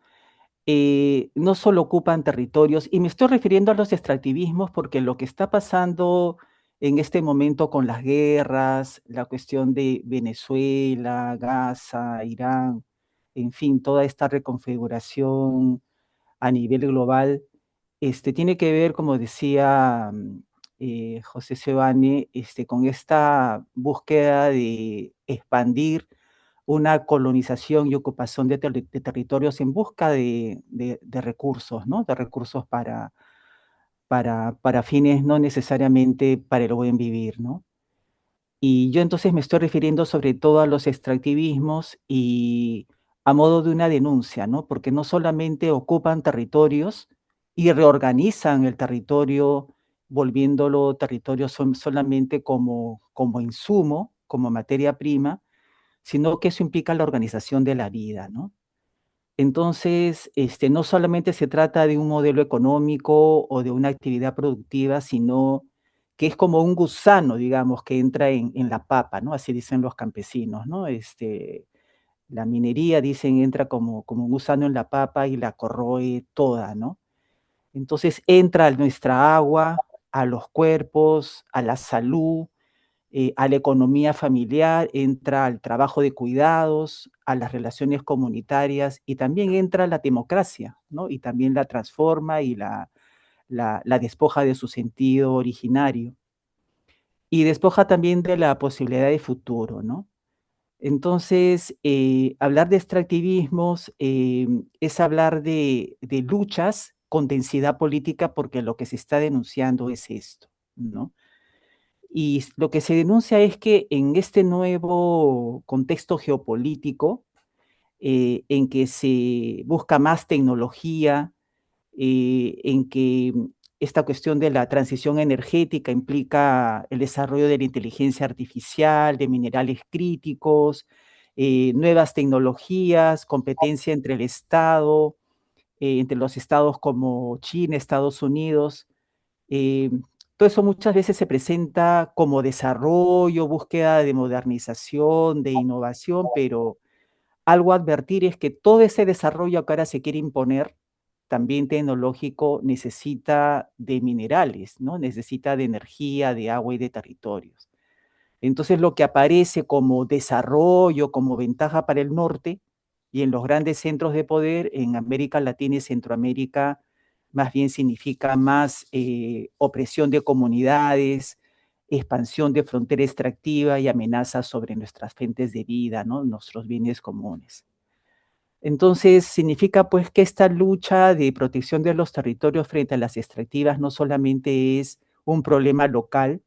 No solo ocupan territorios, y me estoy refiriendo a los extractivismos porque lo que está pasando en este momento con las guerras, la cuestión de Venezuela, Gaza, Irán, en fin, toda esta reconfiguración a nivel global, tiene que ver, como decía José Sebane, con esta búsqueda de expandir una colonización y ocupación de territorios en busca de recursos, ¿no? De recursos para fines no necesariamente para el buen vivir, ¿no? Y yo entonces me estoy refiriendo sobre todo a los extractivismos y a modo de una denuncia, ¿no? Porque no solamente ocupan territorios y reorganizan el territorio, volviéndolo territorio solamente como insumo, como materia prima, sino que eso implica la organización de la vida, ¿no? Entonces, no solamente se trata de un modelo económico o de una actividad productiva, sino que es como un gusano, digamos, que entra en la papa, ¿no? Así dicen los campesinos, ¿no? La minería, dicen, entra como un gusano en la papa y la corroe toda, ¿no? Entonces entra a nuestra agua, a los cuerpos, a la salud, a la economía familiar, entra al trabajo de cuidados, a las relaciones comunitarias y también entra la democracia, ¿no? Y también la transforma y la despoja de su sentido originario. Y despoja también de la posibilidad de futuro, ¿no? Entonces, hablar de extractivismos es hablar de luchas con densidad política porque lo que se está denunciando es esto, ¿no? Y lo que se denuncia es que en este nuevo contexto geopolítico, en que se busca más tecnología, en que esta cuestión de la transición energética implica el desarrollo de la inteligencia artificial, de minerales críticos, nuevas tecnologías, competencia entre el Estado, entre los estados como China, Estados Unidos. Eh, Todo eso muchas veces se presenta como desarrollo, búsqueda de modernización, de innovación, pero algo a advertir es que todo ese desarrollo que ahora se quiere imponer, también tecnológico, necesita de minerales, ¿no? Necesita de energía, de agua y de territorios. Entonces, lo que aparece como desarrollo, como ventaja para el norte y en los grandes centros de poder en América Latina y Centroamérica, más bien significa más opresión de comunidades, expansión de frontera extractiva y amenazas sobre nuestras fuentes de vida, ¿no? Nuestros bienes comunes. Entonces, significa pues que esta lucha de protección de los territorios frente a las extractivas no solamente es un problema local,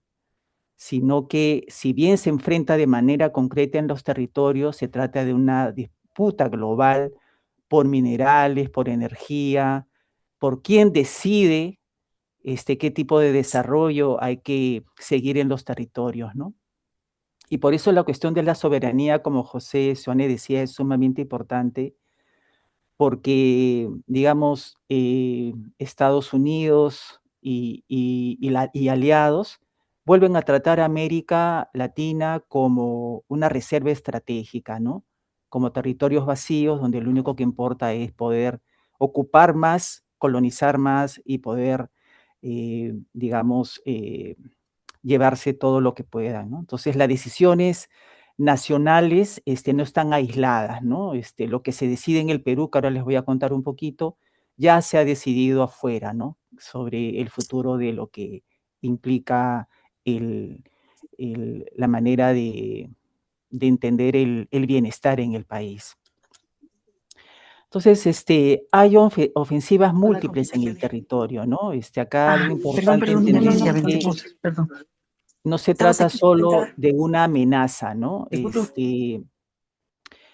sino que si bien se enfrenta de manera concreta en los territorios, se trata de una disputa global por minerales, por energía, por quién decide qué tipo de desarrollo hay que seguir en los territorios, ¿no? Y por eso la cuestión de la soberanía, como José Soane decía, es sumamente importante, porque, digamos, Estados Unidos y aliados vuelven a tratar a América Latina como una reserva estratégica, ¿no? Como territorios vacíos donde lo único que importa es poder ocupar más, colonizar más y poder, digamos, llevarse todo lo que puedan, ¿no? Entonces, las decisiones nacionales no están aisladas, ¿no? Lo que se decide en el Perú, que ahora les voy a contar un poquito, ya se ha decidido afuera, ¿no? Sobre el futuro de lo que implica la manera de entender el bienestar en el país. Entonces, hay ofensivas múltiples en el territorio, ¿no? Acá algo importante Perdón, entender Inicia, es que perdón. no se Estabas trata aquí, solo sentada. de una amenaza, ¿no? Disculpe.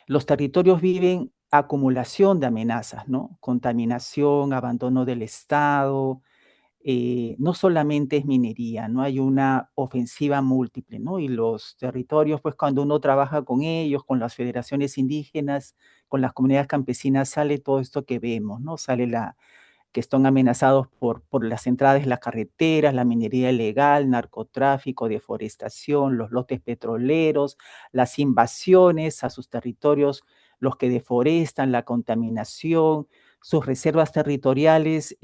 Los territorios viven acumulación de amenazas, ¿no? Contaminación, abandono del Estado, no solamente es minería, ¿no? Hay una ofensiva múltiple, ¿no? Y los territorios, pues cuando uno trabaja con ellos, con las federaciones indígenas, con las comunidades campesinas, sale todo esto que vemos, ¿no? Sale que están amenazados por las entradas de las carreteras, la minería ilegal, narcotráfico, deforestación, los lotes petroleros, las invasiones a sus territorios, los que deforestan, la contaminación, sus reservas territoriales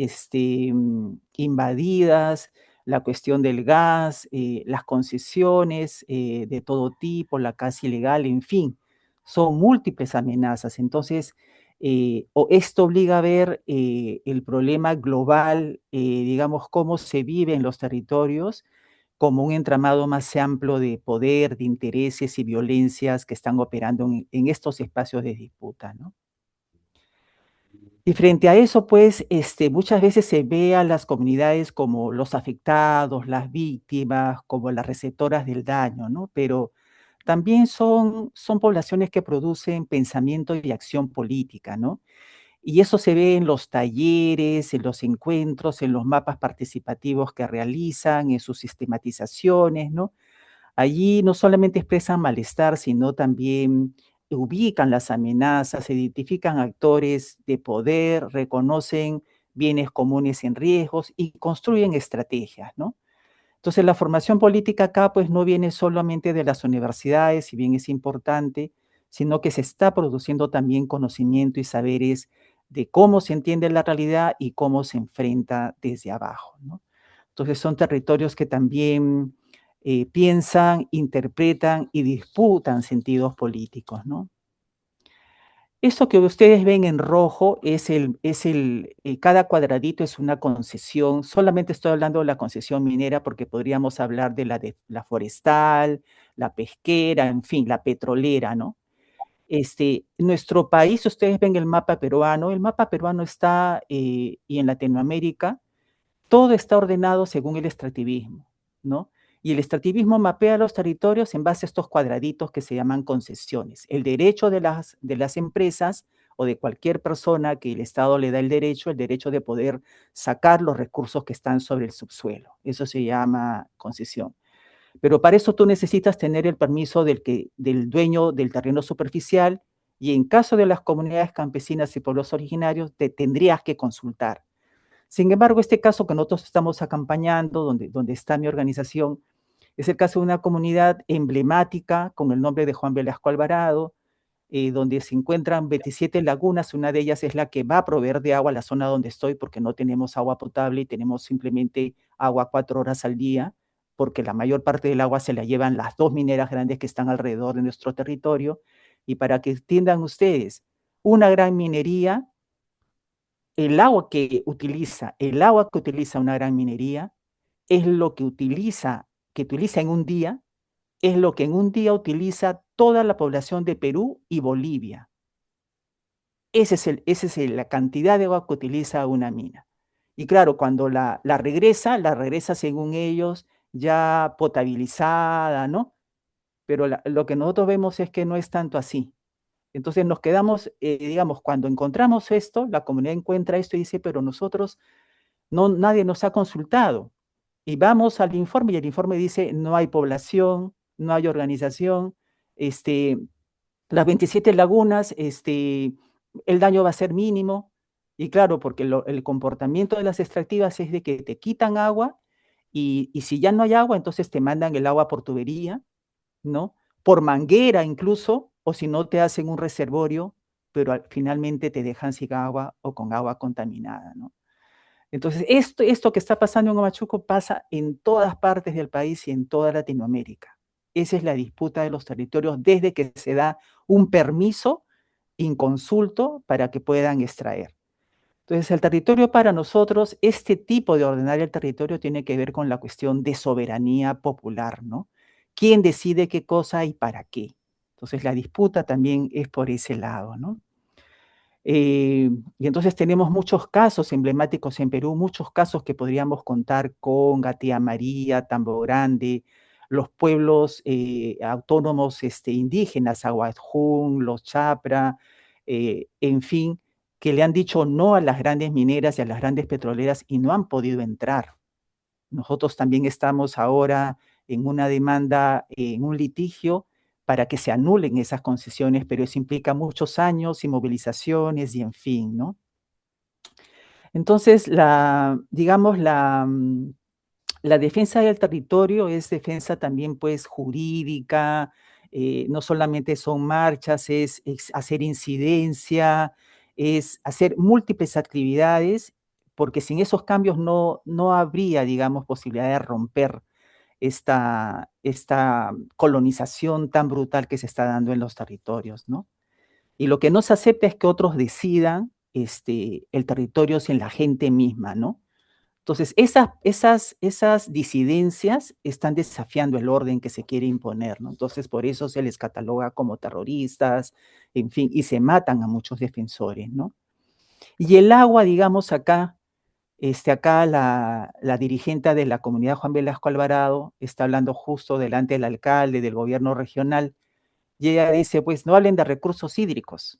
invadidas, la cuestión del gas, las concesiones de todo tipo, la caza ilegal, en fin, son múltiples amenazas. Entonces, esto obliga a ver el problema global, digamos, cómo se vive en los territorios, como un entramado más amplio de poder, de intereses y violencias que están operando en estos espacios de disputa, ¿no? Y frente a eso, pues, muchas veces se ve a las comunidades como los afectados, las víctimas, como las receptoras del daño, ¿no? Pero también son poblaciones que producen pensamiento y acción política, ¿no? Y eso se ve en los talleres, en los encuentros, en los mapas participativos que realizan, en sus sistematizaciones, ¿no? Allí no solamente expresan malestar, sino también ubican las amenazas, identifican actores de poder, reconocen bienes comunes en riesgos y construyen estrategias, ¿no? Entonces, la formación política acá, pues, no viene solamente de las universidades, si bien es importante, sino que se está produciendo también conocimiento y saberes de cómo se entiende la realidad y cómo se enfrenta desde abajo, ¿no? Entonces, son territorios que también piensan, interpretan y disputan sentidos políticos, ¿no? Esto que ustedes ven en rojo cada cuadradito es una concesión. Solamente estoy hablando de la concesión minera porque podríamos hablar de la forestal, la pesquera, en fin, la petrolera, ¿no? Nuestro país, ustedes ven el mapa peruano está, y en Latinoamérica, todo está ordenado según el extractivismo, ¿no? Y el extractivismo mapea los territorios en base a estos cuadraditos que se llaman concesiones. El derecho de las empresas o de cualquier persona que el Estado le da el derecho de poder sacar los recursos que están sobre el subsuelo. Eso se llama concesión. Pero para eso tú necesitas tener el permiso del dueño del terreno superficial y en caso de las comunidades campesinas y pueblos originarios, te tendrías que consultar. Sin embargo, este caso que nosotros estamos acompañando, donde está mi organización, es el caso de una comunidad emblemática con el nombre de Juan Velasco Alvarado, donde se encuentran 27 lagunas. Una de ellas es la que va a proveer de agua a la zona donde estoy, porque no tenemos agua potable y tenemos simplemente agua 4 horas al día, porque la mayor parte del agua se la llevan las 2 mineras grandes que están alrededor de nuestro territorio. Y para que entiendan ustedes, una gran minería, el agua que utiliza una gran minería es lo que utiliza en un día, es lo que en un día utiliza toda la población de Perú y Bolivia. Esa es la cantidad de agua que utiliza una mina. Y claro, cuando la regresa según ellos ya potabilizada, ¿no? Pero lo que nosotros vemos es que no es tanto así. Entonces nos quedamos, digamos, cuando encontramos esto, la comunidad encuentra esto y dice, pero nosotros, nadie nos ha consultado. Y vamos al informe y el informe dice, no hay población, no hay organización, las 27 lagunas, el daño va a ser mínimo. Y claro, porque el comportamiento de las extractivas es de que te quitan agua y si ya no hay agua, entonces te mandan el agua por tubería, ¿no? Por manguera incluso, o si no te hacen un reservorio, pero finalmente te dejan sin agua o con agua contaminada, ¿no? Entonces, esto que está pasando en Huamachuco pasa en todas partes del país y en toda Latinoamérica. Esa es la disputa de los territorios desde que se da un permiso inconsulto para que puedan extraer. Entonces, el territorio para nosotros, este tipo de ordenar el territorio tiene que ver con la cuestión de soberanía popular, ¿no? ¿Quién decide qué cosa y para qué? Entonces, la disputa también es por ese lado, ¿no? Y entonces tenemos muchos casos emblemáticos en Perú, muchos casos que podríamos contar: Conga, Tía María, Tambo Grande, los pueblos autónomos indígenas, Aguajún, los Chapra, en fin, que le han dicho no a las grandes mineras y a las grandes petroleras y no han podido entrar. Nosotros también estamos ahora en una demanda, en un litigio para que se anulen esas concesiones, pero eso implica muchos años y movilizaciones y en fin, ¿no? Entonces, digamos, la defensa del territorio es defensa también, pues, jurídica, no solamente son marchas, es hacer incidencia, es hacer múltiples actividades, porque sin esos cambios no habría, digamos, posibilidad de romper esta colonización tan brutal que se está dando en los territorios, ¿no? Y lo que no se acepta es que otros decidan el territorio sin la gente misma, ¿no? Entonces, esas disidencias están desafiando el orden que se quiere imponer, ¿no? Entonces, por eso se les cataloga como terroristas, en fin, y se matan a muchos defensores, ¿no? Y el agua, digamos, acá la dirigente de la comunidad, Juan Velasco Alvarado, está hablando justo delante del alcalde, del gobierno regional, y ella dice, pues no hablen de recursos hídricos,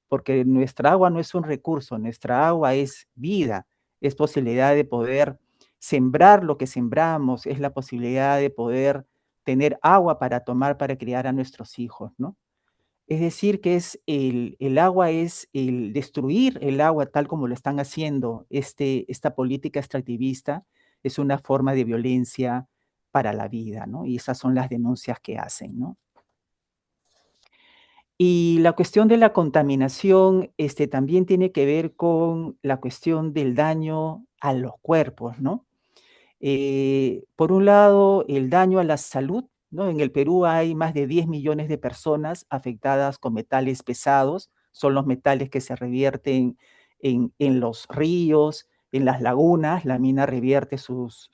porque nuestra agua no es un recurso, nuestra agua es vida, es posibilidad de poder sembrar lo que sembramos, es la posibilidad de poder tener agua para tomar, para criar a nuestros hijos, ¿no? Es decir, que el agua es el destruir el agua tal como lo están haciendo esta política extractivista, es una forma de violencia para la vida, ¿no? Y esas son las denuncias que hacen, ¿no? Y la cuestión de la contaminación, también tiene que ver con la cuestión del daño a los cuerpos, ¿no? Por un lado, el daño a la salud, ¿no? En el Perú hay más de 10 millones de personas afectadas con metales pesados, son los metales que se revierten en los ríos, en las lagunas, la mina revierte sus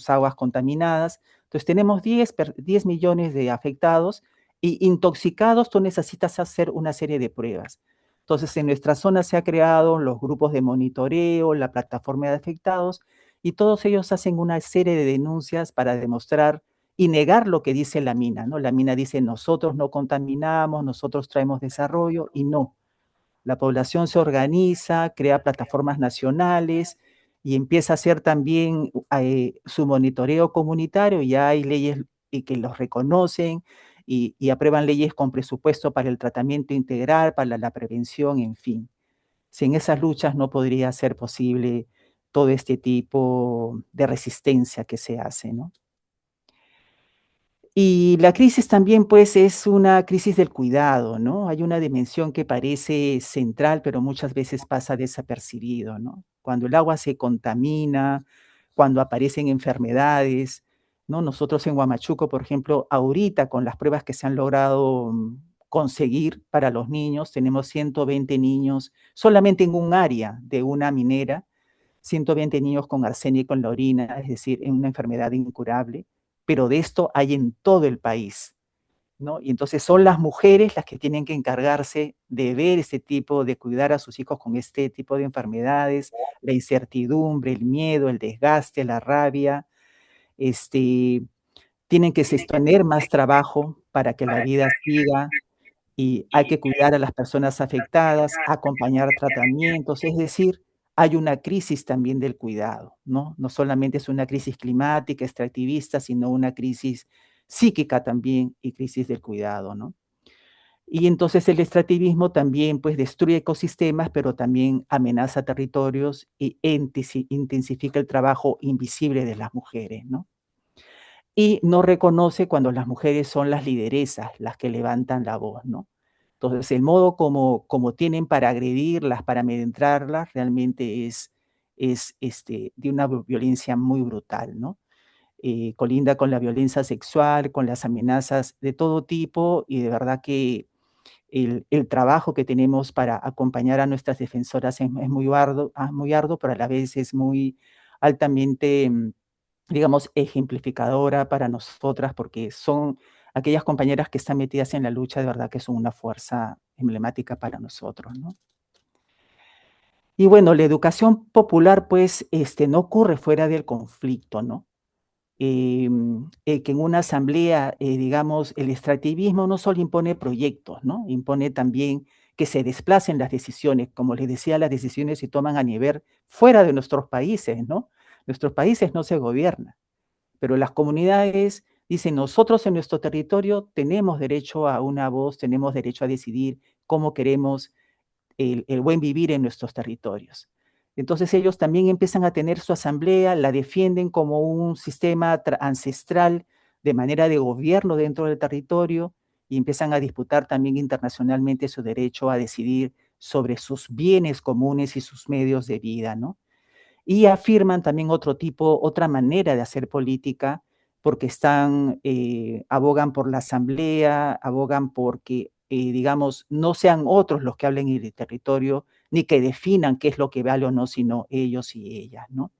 aguas contaminadas. Entonces tenemos 10 millones de afectados y intoxicados, tú necesitas hacer una serie de pruebas. Entonces en nuestra zona se ha creado los grupos de monitoreo, la plataforma de afectados, y todos ellos hacen una serie de denuncias para demostrar y negar lo que dice la mina, ¿no? La mina dice, nosotros no contaminamos, nosotros traemos desarrollo, y no. La población se organiza, crea plataformas nacionales y empieza a hacer también su monitoreo comunitario, y ya hay leyes que los reconocen y aprueban leyes con presupuesto para el tratamiento integral, para la prevención, en fin. Sin esas luchas no podría ser posible todo este tipo de resistencia que se hace, ¿no? Y la crisis también, pues, es una crisis del cuidado, ¿no? Hay una dimensión que parece central, pero muchas veces pasa desapercibido, ¿no? Cuando el agua se contamina, cuando aparecen enfermedades, ¿no? Nosotros en Huamachuco, por ejemplo, ahorita con las pruebas que se han logrado conseguir para los niños, tenemos 120 niños solamente en un área de una minera, 120 niños con arsénico en la orina, es decir, en una enfermedad incurable, pero de esto hay en todo el país, ¿no? Y entonces son las mujeres las que tienen que encargarse de ver este tipo, de cuidar a sus hijos con este tipo de enfermedades, la incertidumbre, el miedo, el desgaste, la rabia, tienen que tener más trabajo para que la vida siga, y hay que cuidar a las personas afectadas, acompañar tratamientos, es decir, hay una crisis también del cuidado, ¿no? No solamente es una crisis climática, extractivista, sino una crisis psíquica también y crisis del cuidado, ¿no? Y entonces el extractivismo también, pues, destruye ecosistemas, pero también amenaza territorios y intensifica el trabajo invisible de las mujeres, ¿no? Y no reconoce cuando las mujeres son las lideresas, las que levantan la voz, ¿no? Entonces, el modo como tienen para agredirlas, para amedrentarlas, realmente es de una violencia muy brutal, ¿no? colinda con la violencia sexual, con las amenazas de todo tipo, y de verdad que el trabajo que tenemos para acompañar a nuestras defensoras es muy arduo, pero a la vez es muy altamente, digamos, ejemplificadora para nosotras, porque son aquellas compañeras que están metidas en la lucha, de verdad que son una fuerza emblemática para nosotros, ¿no? Y bueno, la educación popular, pues, no ocurre fuera del conflicto, ¿no? Que en una asamblea, digamos, el extractivismo no solo impone proyectos, ¿no? Impone también que se desplacen las decisiones. Como les decía, las decisiones se toman a nivel fuera de nuestros países, ¿no? Nuestros países no se gobiernan, pero las comunidades dicen, nosotros en nuestro territorio tenemos derecho a una voz, tenemos derecho a decidir cómo queremos el buen vivir en nuestros territorios. Entonces ellos también empiezan a tener su asamblea, la defienden como un sistema ancestral de manera de gobierno dentro del territorio y empiezan a disputar también internacionalmente su derecho a decidir sobre sus bienes comunes y sus medios de vida, ¿no? Y afirman también otra manera de hacer política, porque abogan por la asamblea, abogan porque, digamos, no sean otros los que hablen en el territorio, ni que definan qué es lo que vale o no, sino ellos y ellas, ¿no?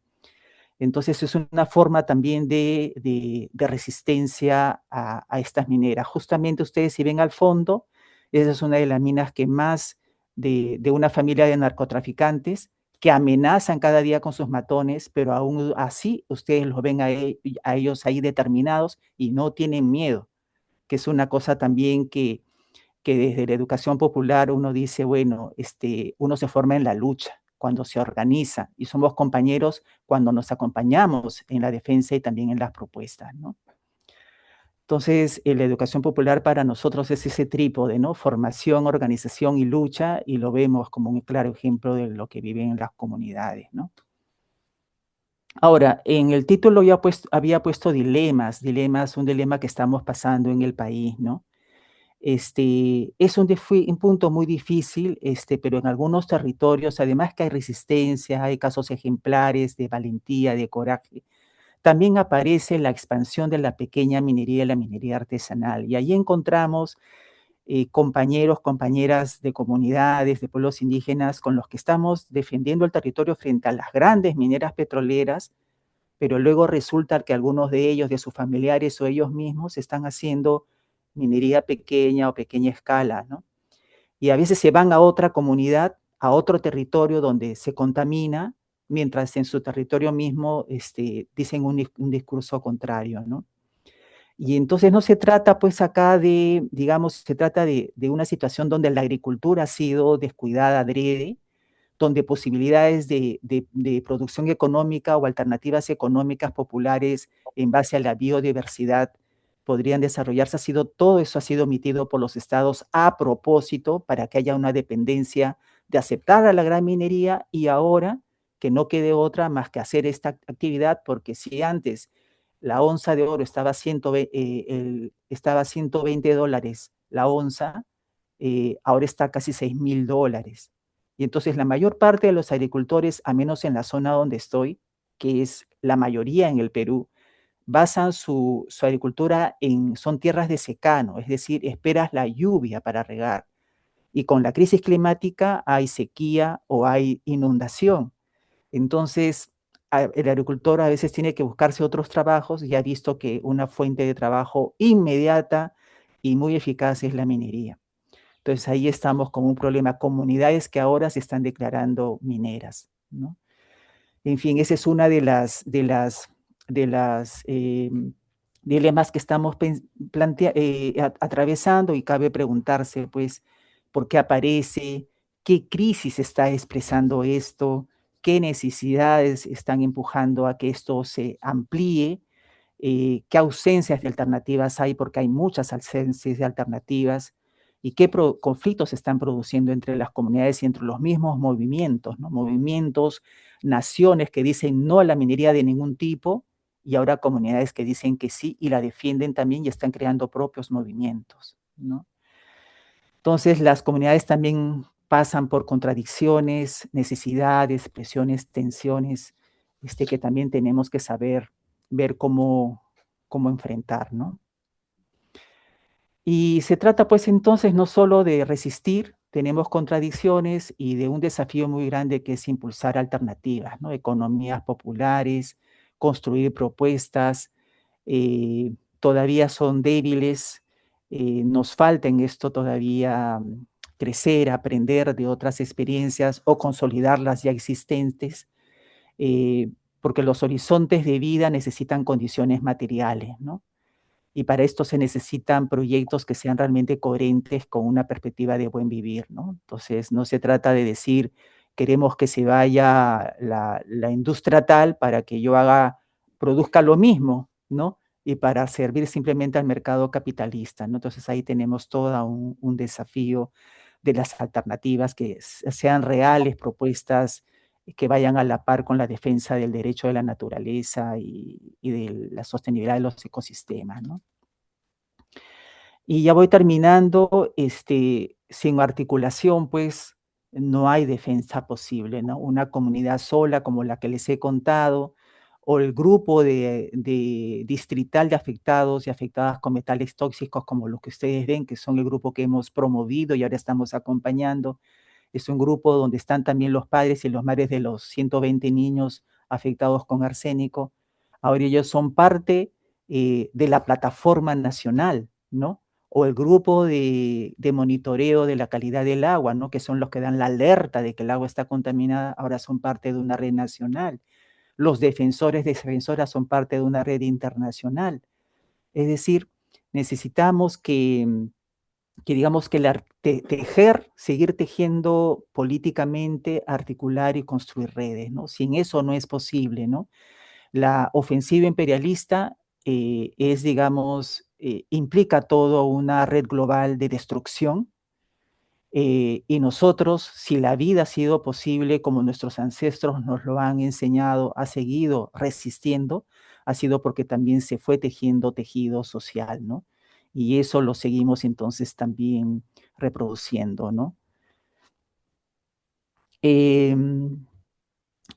Entonces es una forma también de resistencia a estas mineras. Justamente ustedes si ven al fondo, esa es una de las minas que más de una familia de narcotraficantes que amenazan cada día con sus matones, pero aún así ustedes los ven a ellos ahí determinados y no tienen miedo, que es una cosa también que desde la educación popular uno dice, bueno, uno se forma en la lucha, cuando se organiza, y somos compañeros cuando nos acompañamos en la defensa y también en las propuestas, ¿no? Entonces, la educación popular para nosotros es ese trípode, ¿no? Formación, organización y lucha, y lo vemos como un claro ejemplo de lo que viven en las comunidades, ¿no? Ahora, en el título yo había puesto dilemas, un dilema que estamos pasando en el país, ¿no? Es un punto muy difícil, pero en algunos territorios, además que hay resistencia, hay casos ejemplares de valentía, de coraje, también aparece la expansión de la pequeña minería, la minería artesanal. Y ahí encontramos compañeros, compañeras de comunidades, de pueblos indígenas, con los que estamos defendiendo el territorio frente a las grandes mineras petroleras, pero luego resulta que algunos de ellos, de sus familiares o ellos mismos, están haciendo minería pequeña o pequeña escala, ¿no? Y a veces se van a otra comunidad, a otro territorio donde se contamina, mientras en su territorio mismo dicen un discurso contrario, ¿no? Y entonces no se trata pues acá digamos, se trata de una situación donde la agricultura ha sido descuidada adrede, donde posibilidades de producción económica o alternativas económicas populares en base a la biodiversidad podrían desarrollarse. Todo eso ha sido omitido por los estados a propósito para que haya una dependencia de aceptar a la gran minería y ahora que no quede otra más que hacer esta actividad, porque si antes la onza de oro estaba a $120 la onza, ahora está casi $6,000. Y entonces la mayor parte de los agricultores, a menos en la zona donde estoy, que es la mayoría en el Perú, basan su agricultura son tierras de secano, es decir, esperas la lluvia para regar. Y con la crisis climática hay sequía o hay inundación. Entonces, el agricultor a veces tiene que buscarse otros trabajos y ha visto que una fuente de trabajo inmediata y muy eficaz es la minería. Entonces ahí estamos con un problema, comunidades que ahora se están declarando mineras, ¿no? En fin, esa es una de las dilemas que estamos atravesando y cabe preguntarse, pues, ¿por qué aparece? ¿Qué crisis está expresando esto? ¿Qué necesidades están empujando a que esto se amplíe? ¿Qué ausencias de alternativas hay? Porque hay muchas ausencias de alternativas. ¿Y qué conflictos se están produciendo entre las comunidades y entre los mismos movimientos, ¿no? Movimientos, naciones que dicen no a la minería de ningún tipo y ahora comunidades que dicen que sí y la defienden también y están creando propios movimientos, ¿no? Entonces, las comunidades también pasan por contradicciones, necesidades, presiones, tensiones, que también tenemos que saber ver cómo enfrentar, ¿no? Y se trata pues entonces no solo de resistir, tenemos contradicciones y de un desafío muy grande que es impulsar alternativas, ¿no? Economías populares, construir propuestas, todavía son débiles, nos falta en esto todavía crecer, aprender de otras experiencias o consolidar las ya existentes, porque los horizontes de vida necesitan condiciones materiales, ¿no? Y para esto se necesitan proyectos que sean realmente coherentes con una perspectiva de buen vivir, ¿no? Entonces, no se trata de decir, queremos que se vaya la industria tal para que yo produzca lo mismo, ¿no? Y para servir simplemente al mercado capitalista, ¿no? Entonces, ahí tenemos todo un desafío de las alternativas que sean reales, propuestas que vayan a la par con la defensa del derecho de la naturaleza y de la sostenibilidad de los ecosistemas, ¿no? Y ya voy terminando, sin articulación, pues, no hay defensa posible, ¿no? Una comunidad sola, como la que les he contado, o el grupo de distrital de afectados y afectadas con metales tóxicos, como los que ustedes ven, que son el grupo que hemos promovido y ahora estamos acompañando. Es un grupo donde están también los padres y las madres de los 120 niños afectados con arsénico. Ahora ellos son parte de la plataforma nacional, ¿no? O el grupo de monitoreo de la calidad del agua, ¿no? Que son los que dan la alerta de que el agua está contaminada, ahora son parte de una red nacional. Los defensores, defensoras son parte de una red internacional. Es decir, necesitamos que digamos que tejer, seguir tejiendo políticamente, articular y construir redes, ¿no? Sin eso no es posible, ¿no? La ofensiva imperialista es, digamos, implica toda una red global de destrucción, y nosotros, si la vida ha sido posible como nuestros ancestros nos lo han enseñado, ha seguido resistiendo, ha sido porque también se fue tejiendo tejido social, ¿no? Y eso lo seguimos entonces también reproduciendo, ¿no?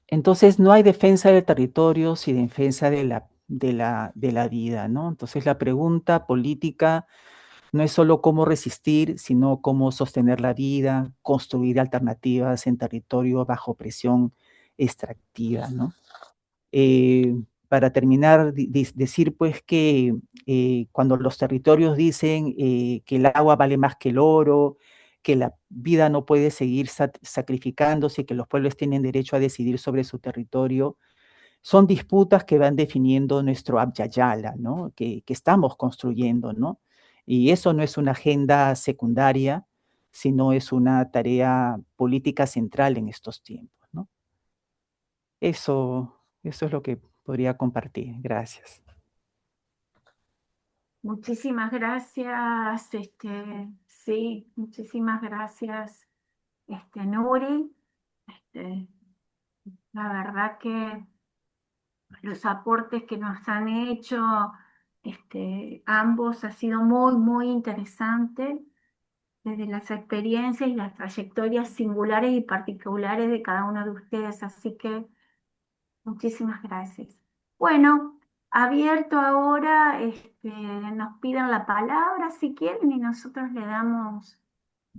Entonces no hay defensa del territorio sin defensa de la vida, ¿no? Entonces la pregunta política no es solo cómo resistir, sino cómo sostener la vida, construir alternativas en territorio bajo presión extractiva, ¿no? Para terminar, decir pues que cuando los territorios dicen que el agua vale más que el oro, que la vida no puede seguir sacrificándose, que los pueblos tienen derecho a decidir sobre su territorio, son disputas que van definiendo nuestro Abya-Yala, ¿no? Que estamos construyendo, ¿no? Y eso no es una agenda secundaria, sino es una tarea política central en estos tiempos, ¿no? Eso es lo que podría compartir. Gracias. Muchísimas gracias, sí, muchísimas gracias, Nuri. La verdad que los aportes que nos han hecho, ambos ha sido muy, muy interesante desde las experiencias y las trayectorias singulares y particulares de cada uno de ustedes. Así que muchísimas gracias. Bueno, abierto ahora, nos piden la palabra si quieren y nosotros le damos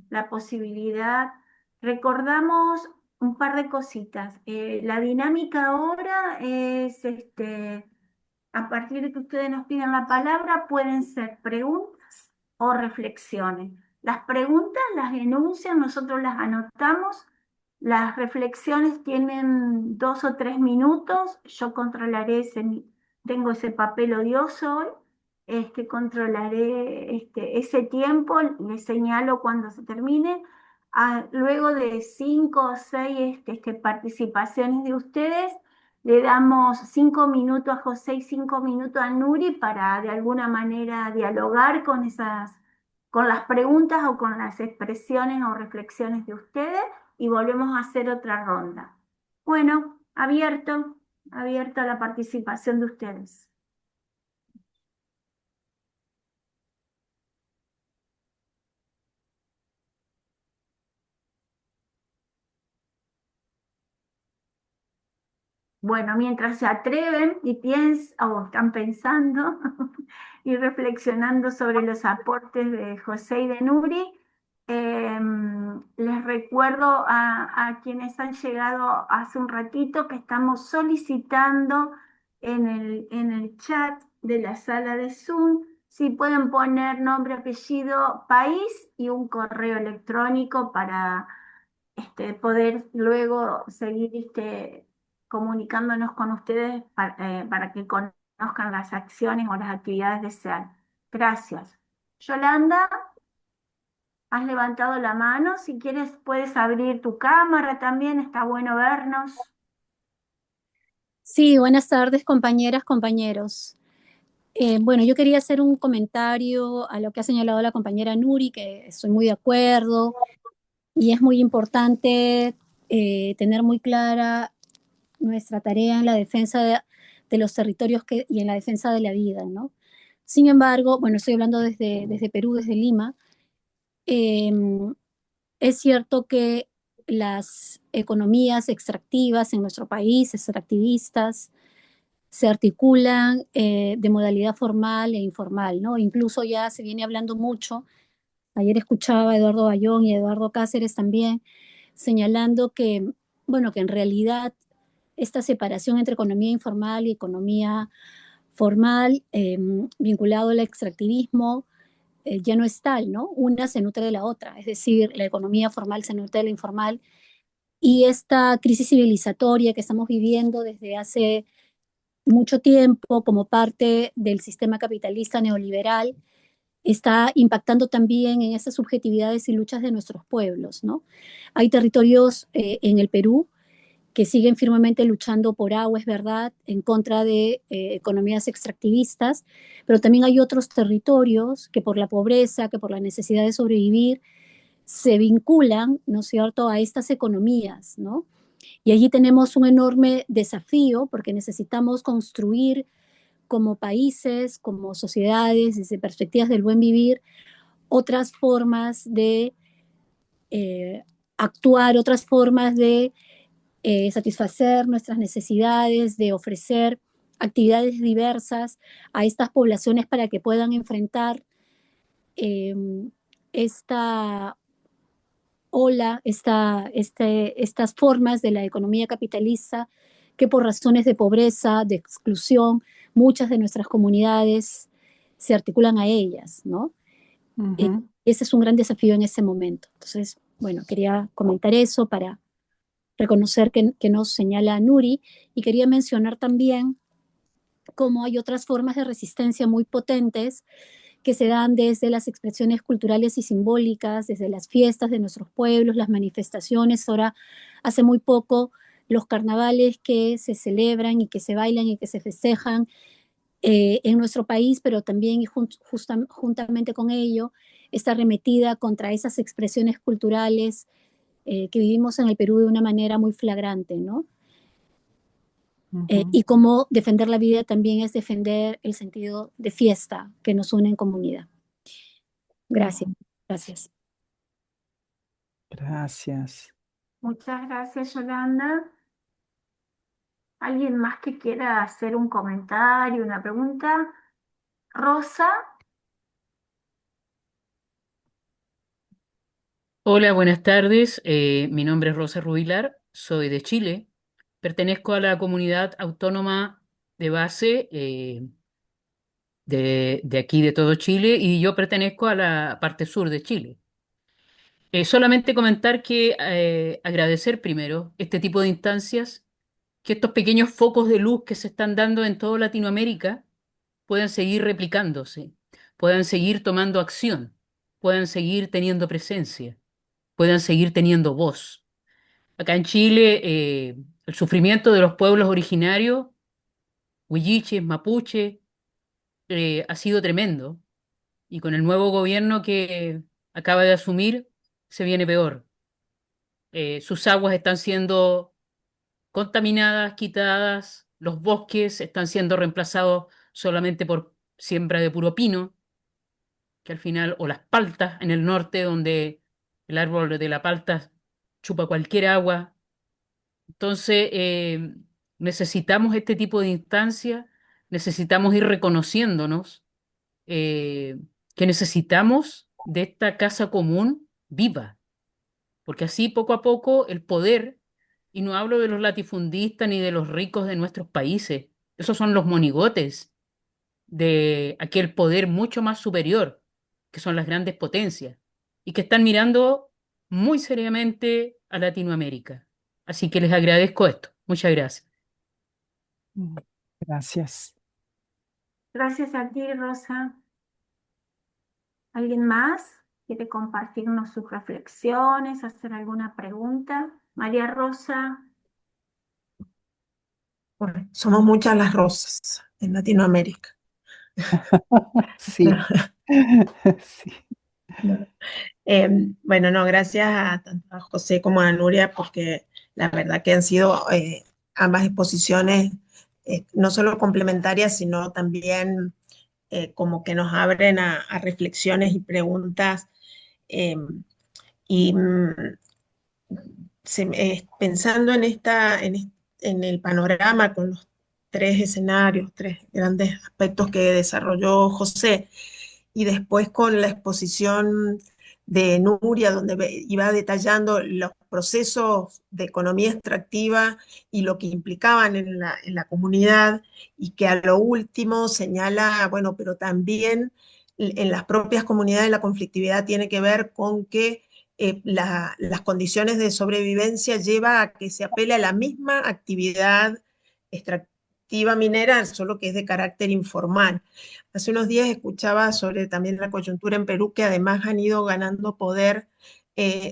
la posibilidad. Recordamos un par de cositas. La dinámica ahora es, a partir de que ustedes nos piden la palabra, pueden ser preguntas o reflexiones. Las preguntas las enuncian, nosotros las anotamos. Las reflexiones tienen 2 o 3 minutos. Yo controlaré tengo ese papel odioso hoy. Controlaré ese tiempo, le señalo cuando se termine. Luego de 5 o 6 participaciones de ustedes, le damos 5 minutos a José y 5 minutos a Nuri para de alguna manera dialogar con las preguntas o con las expresiones o reflexiones de ustedes y volvemos a hacer otra ronda. Bueno, abierto a la participación de ustedes. bueno, mientras se atreven y piensan o están pensando y reflexionando sobre los aportes de José y de Nuri, les recuerdo a quienes han llegado hace un ratito que estamos solicitando en el chat de la sala de Zoom si pueden poner nombre, apellido, país y un correo electrónico para poder luego seguir comunicándonos con ustedes para que conozcan las acciones o las actividades de SEAL. Gracias. Yolanda, has levantado la mano. Si quieres, puedes abrir tu cámara también. Está bueno vernos. Sí, buenas tardes, compañeras, compañeros. Bueno, yo quería hacer un comentario a lo que ha señalado la compañera Nuri, que estoy muy de acuerdo, y es muy importante tener muy clara nuestra tarea en la defensa de los territorios y en la defensa de la vida, ¿no? Sin embargo, bueno, estoy hablando desde Perú, desde Lima. eh, es cierto que las economías extractivas en nuestro país, extractivistas, se articulan de modalidad formal e informal, ¿no? Incluso ya se viene hablando mucho. Ayer escuchaba a Eduardo Bayón y a Eduardo Cáceres también señalando que, bueno, que en realidad esta separación entre economía informal y economía formal, vinculado al extractivismo, ya no es tal, ¿no? Una se nutre de la otra, es decir, la economía formal se nutre de la informal y esta crisis civilizatoria que estamos viviendo desde hace mucho tiempo como parte del sistema capitalista neoliberal está impactando también en esas subjetividades y luchas de nuestros pueblos, ¿no? Hay territorios en el Perú que siguen firmemente luchando por agua, es verdad, en contra de economías extractivistas, pero también hay otros territorios que por la pobreza, que por la necesidad de sobrevivir, se vinculan, ¿no es cierto?, a estas economías, ¿no? Y allí tenemos un enorme desafío porque necesitamos construir como países, como sociedades, desde perspectivas del buen vivir, otras formas de actuar, otras formas de satisfacer nuestras necesidades, de ofrecer actividades diversas a estas poblaciones para que puedan enfrentar eh, esta ola, estas formas de la economía capitalista que por razones de pobreza, de exclusión, muchas de nuestras comunidades se articulan a ellas, ¿no? Ese es un gran desafío en ese momento. Entonces, bueno, quería comentar eso para reconocer que nos señala Nuri y quería mencionar también cómo hay otras formas de resistencia muy potentes que se dan desde las expresiones culturales y simbólicas, desde las fiestas de nuestros pueblos, las manifestaciones. Ahora, hace muy poco, los carnavales que se celebran y que se bailan y que se festejan en nuestro país, pero también juntamente con ello, está arremetida contra esas expresiones culturales que vivimos en el Perú de una manera muy flagrante, ¿no? Y cómo defender la vida también es defender el sentido de fiesta que nos une en comunidad. Gracias, gracias. Gracias. Muchas gracias, Yolanda. ¿Alguien más que quiera hacer un comentario, una pregunta? Rosa. Hola, buenas tardes. Mi nombre es Rosa Rubilar, soy de Chile. Pertenezco a la comunidad autónoma de base de aquí de todo Chile y yo pertenezco a la parte sur de Chile. Solamente comentar que agradecer primero este tipo de instancias, que estos pequeños focos de luz que se están dando en toda Latinoamérica puedan seguir replicándose, puedan seguir tomando acción, puedan seguir teniendo presencia, puedan seguir teniendo voz. Acá en Chile, el sufrimiento de los pueblos originarios, huilliches, mapuche, ha sido tremendo. Y con el nuevo gobierno que acaba de asumir, se viene peor. Sus aguas están siendo contaminadas, quitadas, los bosques están siendo reemplazados solamente por siembra de puro pino, que al final, o las paltas en el norte, donde el árbol de la palta chupa cualquier agua. Entonces, necesitamos este tipo de instancias, necesitamos ir reconociéndonos, que necesitamos de esta casa común viva, porque así poco a poco el poder, y no hablo de los latifundistas ni de los ricos de nuestros países, esos son los monigotes de aquel poder mucho más superior, que son las grandes potencias, y que están mirando muy seriamente a Latinoamérica. Así que les agradezco esto. Muchas gracias. Gracias. Gracias a ti, Rosa. ¿Alguien más quiere compartirnos sus reflexiones, hacer alguna pregunta? María Rosa. Bueno, somos muchas las rosas en Latinoamérica. Sí, sí. Bueno, no, gracias a tanto a José como a Nuria, porque la verdad que han sido ambas exposiciones no solo complementarias, sino también como que nos abren a reflexiones y preguntas. eh, y pensando en el panorama con los tres escenarios, tres grandes aspectos que desarrolló José, y después con la exposición de Nuria, donde iba detallando los procesos de economía extractiva y lo que implicaban en la comunidad, y que a lo último señala, bueno, pero también en las propias comunidades la conflictividad tiene que ver con que las condiciones de sobrevivencia lleva a que se apele a la misma actividad extractiva minera, solo que es de carácter informal. Hace unos días escuchaba sobre también la coyuntura en Perú, que además han ido ganando poder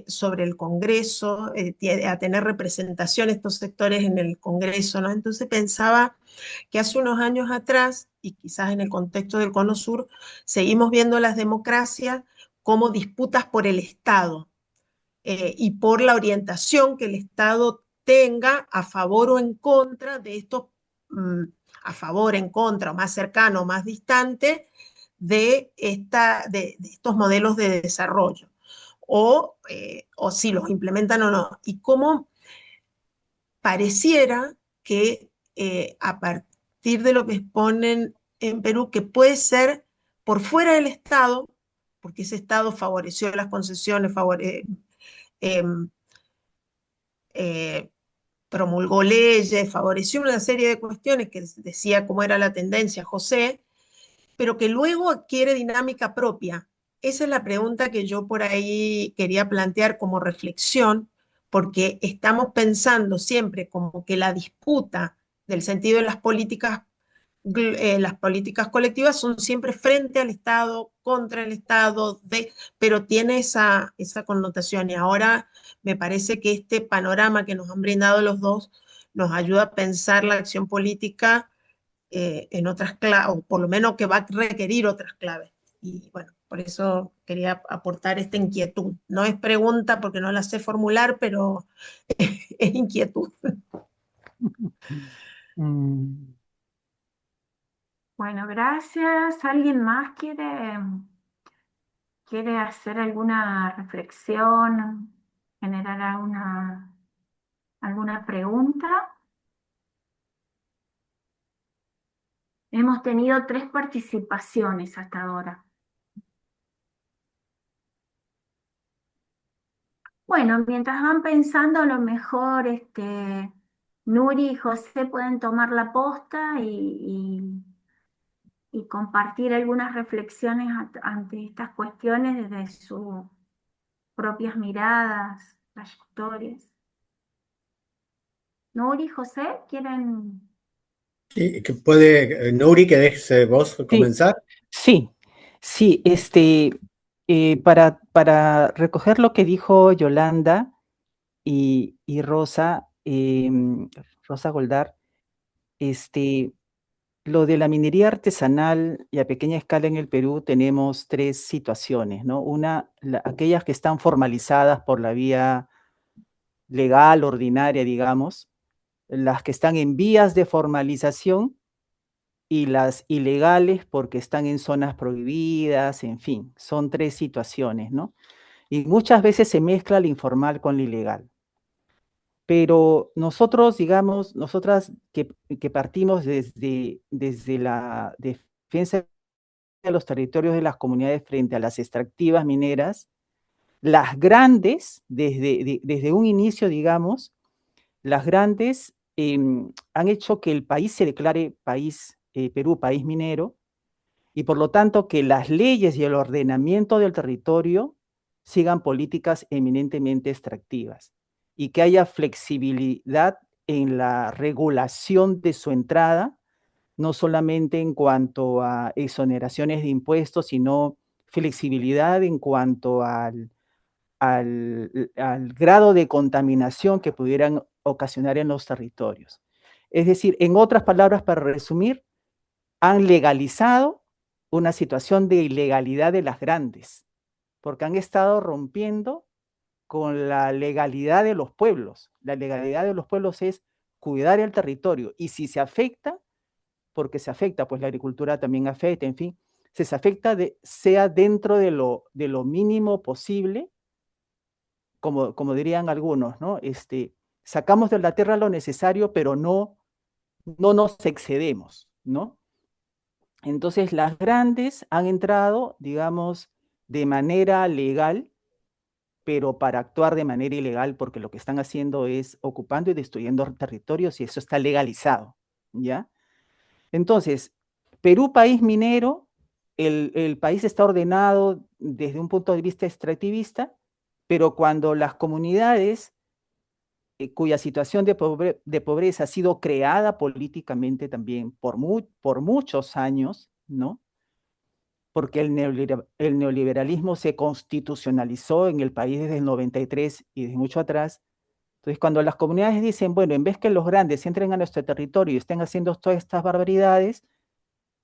sobre el Congreso, a tener representación estos sectores en el Congreso, ¿no? Entonces pensaba que hace unos años atrás, y quizás en el contexto del Cono Sur, seguimos viendo las democracias como disputas por el Estado y por la orientación que el Estado tenga a favor o en contra de estos, a favor, en contra, o más cercano, o más distante de estos modelos de desarrollo, o si los implementan o no. Y cómo pareciera que a partir de lo que exponen en Perú, que puede ser por fuera del Estado, porque ese Estado favoreció las concesiones, eh, eh, promulgó leyes, favoreció una serie de cuestiones que decía cómo era la tendencia José, pero que luego adquiere dinámica propia. Esa es la pregunta que yo por ahí quería plantear como reflexión, porque estamos pensando siempre como que la disputa del sentido de las políticas colectivas son siempre frente al Estado, contra el Estado, pero tiene esa connotación. Y ahora me parece que este panorama que nos han brindado los dos nos ayuda a pensar la acción política en otras claves, o por lo menos que va a requerir otras claves. Y bueno, por eso quería aportar esta inquietud. No es pregunta porque no la sé formular, pero es inquietud. Bueno, gracias. ¿Alguien más quiere hacer alguna reflexión, generar alguna pregunta? Hemos tenido 3 participaciones hasta ahora. Bueno, mientras van pensando, a lo mejor Nuri y José pueden tomar la posta y compartir algunas reflexiones ante estas cuestiones desde sus propias miradas, trayectorias. Nuri, José, ¿quieren? ¿Puede, Nuri, querés vos comenzar? Sí, para recoger lo que dijo Yolanda y Rosa, Rosa Goldar, lo de la minería artesanal y a pequeña escala en el Perú tenemos 3 situaciones, ¿no? Una, aquellas que están formalizadas por la vía legal, ordinaria, digamos, las que están en vías de formalización y las ilegales porque están en zonas prohibidas, en fin, son 3 situaciones, ¿no? Y muchas veces se mezcla lo informal con lo ilegal. Pero nosotros, digamos, nosotras que partimos desde la defensa de los territorios de las comunidades frente a las extractivas mineras, las grandes, desde un inicio, digamos, las grandes han hecho que el país se declare país, Perú, país minero, y por lo tanto que las leyes y el ordenamiento del territorio sigan políticas eminentemente extractivas y que haya flexibilidad en la regulación de su entrada, no solamente en cuanto a exoneraciones de impuestos, sino flexibilidad en cuanto al grado de contaminación que pudieran ocasionar en los territorios. Es decir, en otras palabras, para resumir, han legalizado una situación de ilegalidad de las grandes, porque han estado rompiendo con la legalidad de los pueblos. La legalidad de los pueblos es cuidar el territorio, y si se afecta, porque se afecta, pues la agricultura también afecta, en fin, si se afecta, sea dentro de lo mínimo posible, como dirían algunos, ¿no? Sacamos de la tierra lo necesario, pero no nos excedemos, ¿no? Entonces las grandes han entrado, digamos, de manera legal, pero para actuar de manera ilegal, porque lo que están haciendo es ocupando y destruyendo territorios y eso está legalizado, ¿ya? Entonces, Perú, país minero, el país está ordenado desde un punto de vista extractivista, pero cuando las comunidades cuya situación de pobreza ha sido creada políticamente también por muchos años, ¿no? Porque el neoliberalismo se constitucionalizó en el país desde el 93 y desde mucho atrás. Entonces, cuando las comunidades dicen, bueno, en vez que los grandes entren a nuestro territorio y estén haciendo todas estas barbaridades,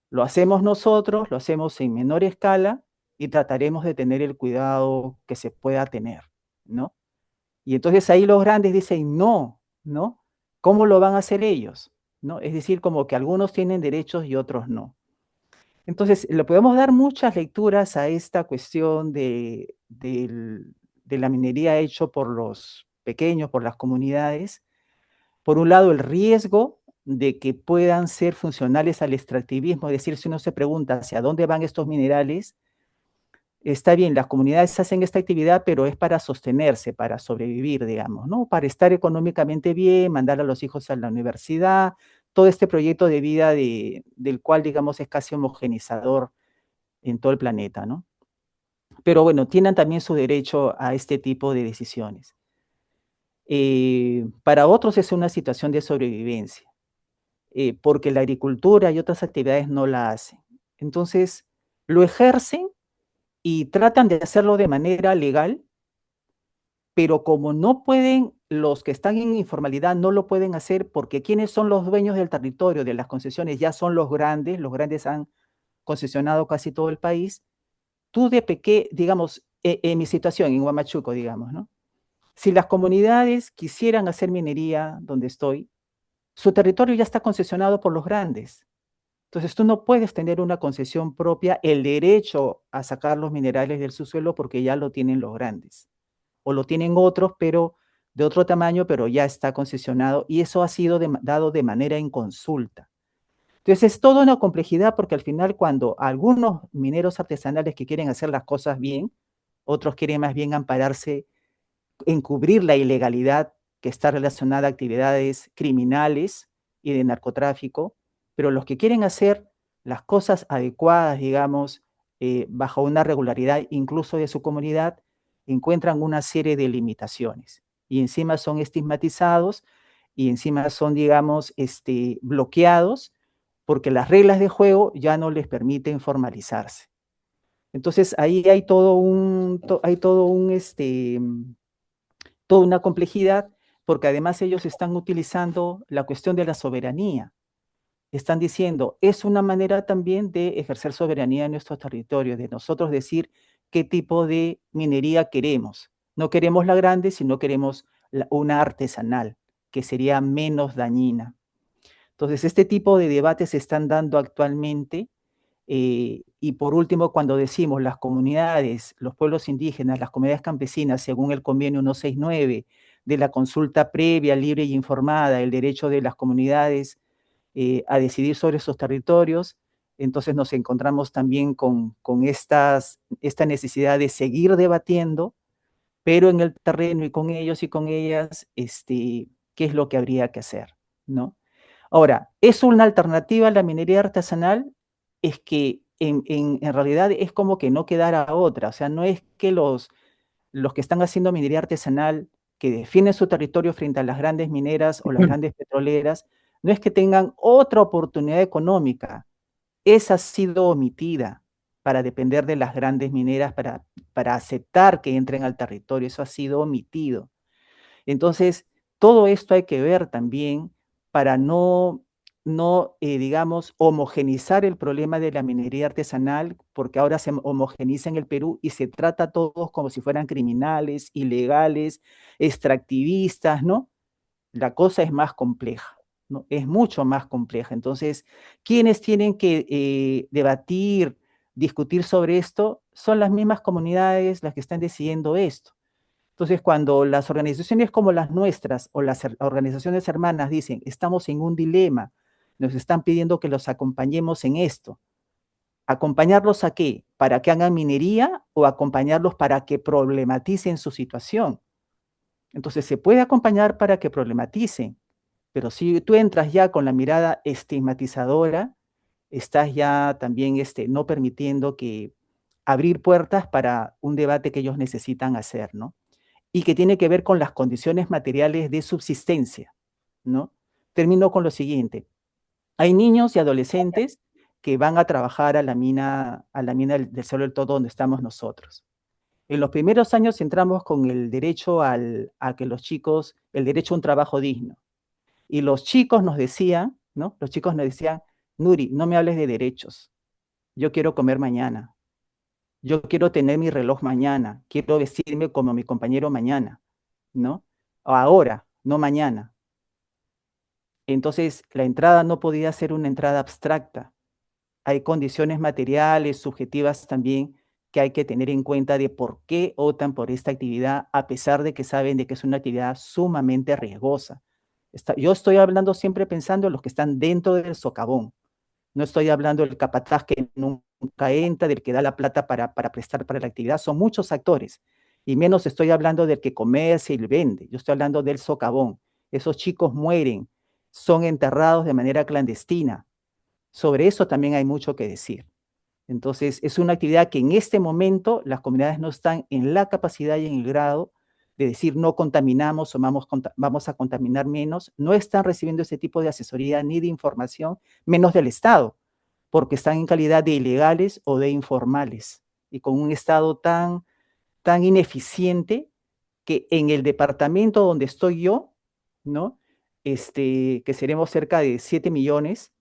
lo hacemos nosotros, lo hacemos en menor escala y trataremos de tener el cuidado que se pueda tener, ¿no? Y entonces ahí los grandes dicen, no, ¿no? ¿Cómo lo van a hacer ellos? ¿No? Es decir, como que algunos tienen derechos y otros no. Entonces, le podemos dar muchas lecturas a esta cuestión de la minería hecho por los pequeños, por las comunidades. Por un lado, el riesgo de que puedan ser funcionales al extractivismo, es decir, si uno se pregunta hacia dónde van estos minerales, está bien, las comunidades hacen esta actividad, pero es para sostenerse, para sobrevivir, digamos, ¿no? Para estar económicamente bien, mandar a los hijos a la universidad, todo este proyecto de vida del cual, digamos, es casi homogenizador en todo el planeta, ¿no? Pero bueno, tienen también su derecho a este tipo de decisiones. Para otros es una situación de sobrevivencia, porque la agricultura y otras actividades no la hacen. Entonces, lo ejercen y tratan de hacerlo de manera legal, pero como no pueden, los que están en informalidad no lo pueden hacer porque ¿quiénes son los dueños del territorio, de las concesiones? Ya son los grandes han concesionado casi todo el país. Tú de pequeño, digamos, en mi situación, en Huamachuco, digamos, ¿no? Si las comunidades quisieran hacer minería donde estoy, su territorio ya está concesionado por los grandes. Entonces tú no puedes tener una concesión propia, el derecho a sacar los minerales del subsuelo porque ya lo tienen los grandes. O lo tienen otros, pero de otro tamaño, pero ya está concesionado y eso ha sido dado de manera en consulta. Entonces es toda una complejidad porque al final cuando algunos mineros artesanales que quieren hacer las cosas bien, otros quieren más bien ampararse, encubrir la ilegalidad que está relacionada a actividades criminales y de narcotráfico, pero los que quieren hacer las cosas adecuadas, digamos, bajo una regularidad incluso de su comunidad, encuentran una serie de limitaciones y encima son estigmatizados y encima son, digamos, bloqueados porque las reglas de juego ya no les permiten formalizarse. Entonces ahí hay toda una complejidad, porque además ellos están utilizando la cuestión de la soberanía. Están diciendo, es una manera también de ejercer soberanía en nuestro territorio, de nosotros decir qué tipo de minería queremos. No queremos la grande, sino queremos una artesanal, que sería menos dañina. Entonces, este tipo de debates se están dando actualmente. Y por último, cuando decimos las comunidades, los pueblos indígenas, las comunidades campesinas, según el convenio 169 de la consulta previa, libre y informada, el derecho de las comunidades a decidir sobre sus territorios. Entonces nos encontramos también con esta necesidad de seguir debatiendo, pero en el terreno y con ellos y con ellas, qué es lo que habría que hacer, ¿no? Ahora, ¿es una alternativa a la minería artesanal? Es que en realidad es como que no quedara otra, o sea, no es que los que están haciendo minería artesanal, que defienden su territorio frente a las grandes mineras o las grandes petroleras, no es que tengan otra oportunidad económica, esa ha sido omitida para depender de las grandes mineras, para aceptar que entren al territorio, eso ha sido omitido. Entonces, todo esto hay que ver también para no digamos, homogenizar el problema de la minería artesanal, porque ahora se homogeniza en el Perú y se trata a todos como si fueran criminales, ilegales, extractivistas, ¿no? La cosa es más compleja, ¿no? Es mucho más compleja. Entonces, quienes tienen que debatir, discutir sobre esto, son las mismas comunidades las que están decidiendo esto. Entonces, cuando las organizaciones como las nuestras o las organizaciones hermanas dicen, estamos en un dilema, nos están pidiendo que los acompañemos en esto. ¿Acompañarlos a qué? ¿Para que hagan minería o acompañarlos para que problematicen su situación? Entonces, se puede acompañar para que problematicen, pero si tú entras ya con la mirada estigmatizadora, estás ya también no permitiendo que abrir puertas para un debate que ellos necesitan hacer, ¿no? Y que tiene que ver con las condiciones materiales de subsistencia, ¿no? Termino con lo siguiente. Hay niños y adolescentes que van a trabajar a la mina del Cerro del Todo donde estamos nosotros. En los primeros años entramos con el derecho a que los chicos, el derecho a un trabajo digno. Y los chicos nos decían, ¿no? Los chicos nos decían, Nuri, no me hables de derechos. Yo quiero comer mañana. Yo quiero tener mi reloj mañana. Quiero vestirme como mi compañero mañana, ¿no? Ahora, no mañana. Entonces, la entrada no podía ser una entrada abstracta. Hay condiciones materiales, subjetivas también, que hay que tener en cuenta de por qué optan por esta actividad, a pesar de que saben de que es una actividad sumamente riesgosa. Yo estoy hablando siempre pensando en los que están dentro del socavón. No estoy hablando del capataz que nunca entra, del que da la plata para prestar para la actividad. Son muchos actores. Y menos estoy hablando del que comercia y vende. Yo estoy hablando del socavón. Esos chicos mueren, son enterrados de manera clandestina. Sobre eso también hay mucho que decir. Entonces, es una actividad que en este momento las comunidades no están en la capacidad y en el grado de decir no contaminamos o vamos a contaminar menos. No están recibiendo ese tipo de asesoría ni de información, menos del Estado, porque están en calidad de ilegales o de informales y con un Estado tan ineficiente que en el departamento donde estoy yo, ¿no? Que seremos cerca de 7 millones,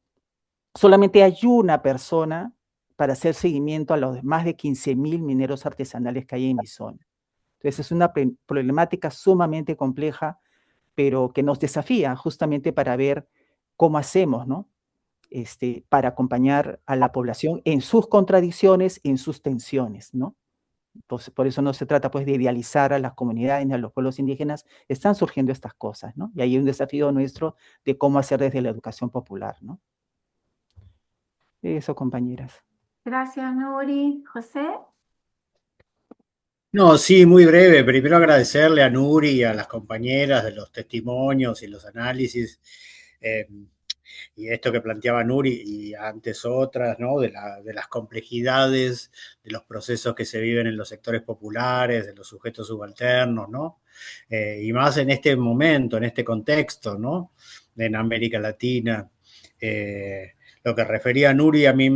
solamente hay una persona para hacer seguimiento a los más de 15.000 mineros artesanales que hay en mi zona. Entonces es una problemática sumamente compleja, pero que nos desafía justamente para ver cómo hacemos, ¿no? Para acompañar a la población en sus contradicciones, en sus tensiones, ¿no? Entonces, por eso no se trata pues de idealizar a las comunidades ni a los pueblos indígenas, están surgiendo estas cosas, ¿no? Y hay un desafío nuestro de cómo hacer desde la educación popular, ¿no? Eso, compañeras. Gracias, Nuri. José. No, sí, muy breve. Primero agradecerle a Nuri y a las compañeras de los testimonios y los análisis. Y esto que planteaba Nuri y antes otras, ¿no? De las complejidades, de los procesos que se viven en los sectores populares, de los sujetos subalternos, ¿no? Y más en este momento, en este contexto, ¿no? En América Latina. Lo que refería a Nuri, a mí,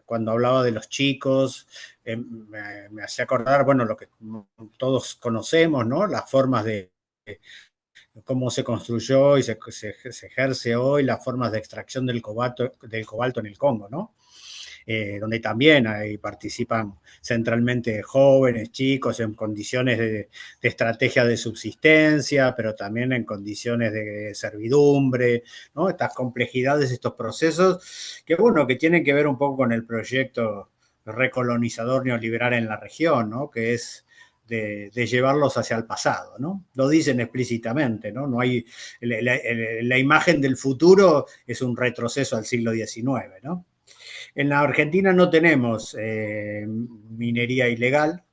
cuando hablaba de los chicos, me hacía acordar, bueno, lo que todos conocemos, ¿no? Las formas de cómo se construyó y se ejerce hoy las formas de extracción del cobalto en el Congo, ¿no? Donde también participan centralmente jóvenes, chicos, en condiciones de estrategia de subsistencia, pero también en condiciones de servidumbre, ¿no? Estas complejidades, estos procesos, que bueno, que tienen que ver un poco con el proyecto recolonizador neoliberal en la región, ¿no? Que es de llevarlos hacia el pasado, ¿no? Lo dicen explícitamente, ¿no? No hay, la imagen del futuro es un retroceso al siglo XIX, ¿no? En la Argentina no tenemos minería ilegal,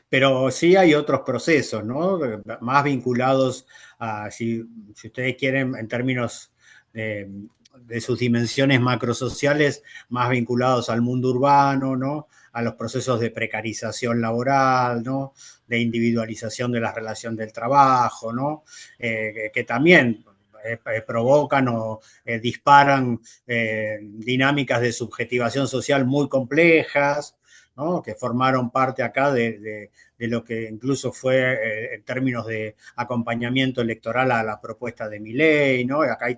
pero sí hay otros procesos, ¿no? Más vinculados a, si ustedes quieren, en términos de sus dimensiones macrosociales, más vinculados al mundo urbano, ¿no? A los procesos de precarización laboral, ¿no? De individualización de la relación del trabajo, ¿no? Que también provocan o disparan dinámicas de subjetivación social muy complejas, ¿no? Que formaron parte acá de lo que incluso fue en términos de acompañamiento electoral a la propuesta de Milei, ¿no? Acá hay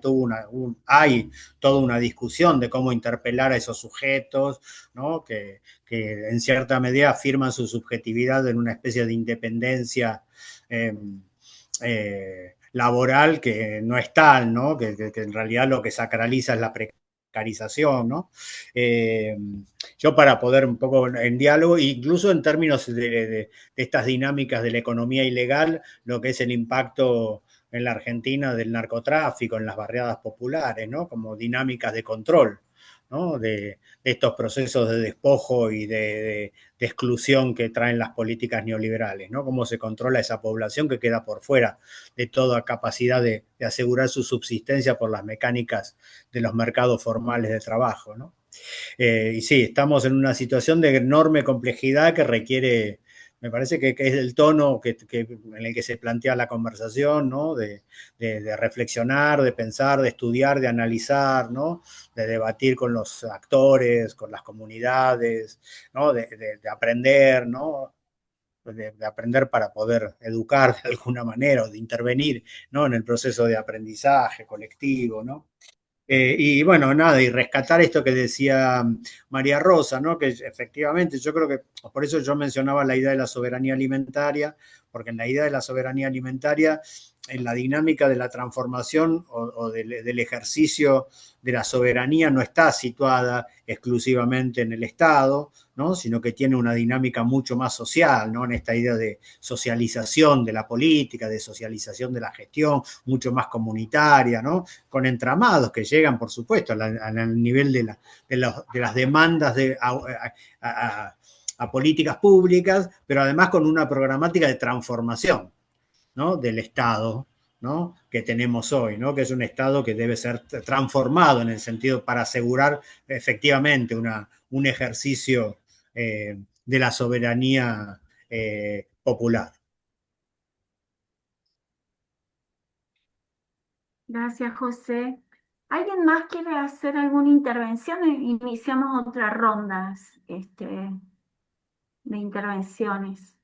toda una discusión de cómo interpelar a esos sujetos, ¿no? Que en cierta medida afirman su subjetividad en una especie de independencia laboral que no es tal, ¿no? Que en realidad lo que sacraliza es la precarización, ¿no? Yo para poder un poco en diálogo, incluso en términos de estas dinámicas de la economía ilegal, lo que es el impacto en la Argentina del narcotráfico, en las barriadas populares, ¿no? Como dinámicas de control, ¿no? De estos procesos de despojo y de exclusión que traen las políticas neoliberales, ¿no? Cómo se controla esa población que queda por fuera de toda capacidad de asegurar su subsistencia por las mecánicas de los mercados formales de trabajo, ¿no? Y sí, estamos en una situación de enorme complejidad que requiere, me parece que es el tono en el que se plantea la conversación, ¿no? De reflexionar, de pensar, de estudiar, de analizar, ¿no? De debatir con los actores, con las comunidades, ¿no? De aprender, ¿no? De aprender para poder educar de alguna manera o de intervenir, ¿no? En el proceso de aprendizaje colectivo, ¿no? Y bueno, nada, y rescatar esto que decía María Rosa, ¿no? Que efectivamente yo creo que, por eso yo mencionaba la idea de la soberanía alimentaria, porque en la idea de la soberanía alimentaria, en la dinámica de la transformación o del ejercicio de la soberanía no está situada exclusivamente en el Estado, ¿no? Sino que tiene una dinámica mucho más social, ¿no? En esta idea de socialización de la política, de socialización de la gestión, mucho más comunitaria, ¿no? Con entramados que llegan, por supuesto, al nivel de las demandas a políticas públicas, pero además con una programática de transformación, ¿no? Del Estado, ¿no? Que tenemos hoy, ¿no? Que es un Estado que debe ser transformado en el sentido para asegurar efectivamente un ejercicio de la soberanía popular. Gracias, José. ¿Alguien más quiere hacer alguna intervención? Iniciamos otras rondas de intervenciones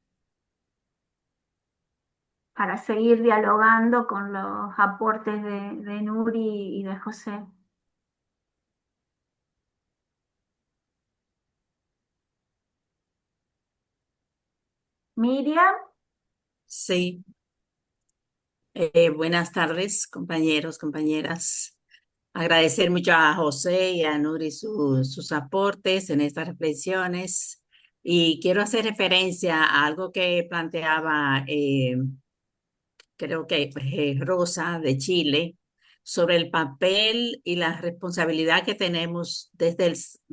para seguir dialogando con los aportes de Nuri y de José. Miriam. Sí. Buenas tardes, compañeros, compañeras. Agradecer mucho a José y a Nuri sus aportes en estas reflexiones. Y quiero hacer referencia a algo que planteaba, creo que Rosa de Chile, sobre el papel y la responsabilidad que tenemos desde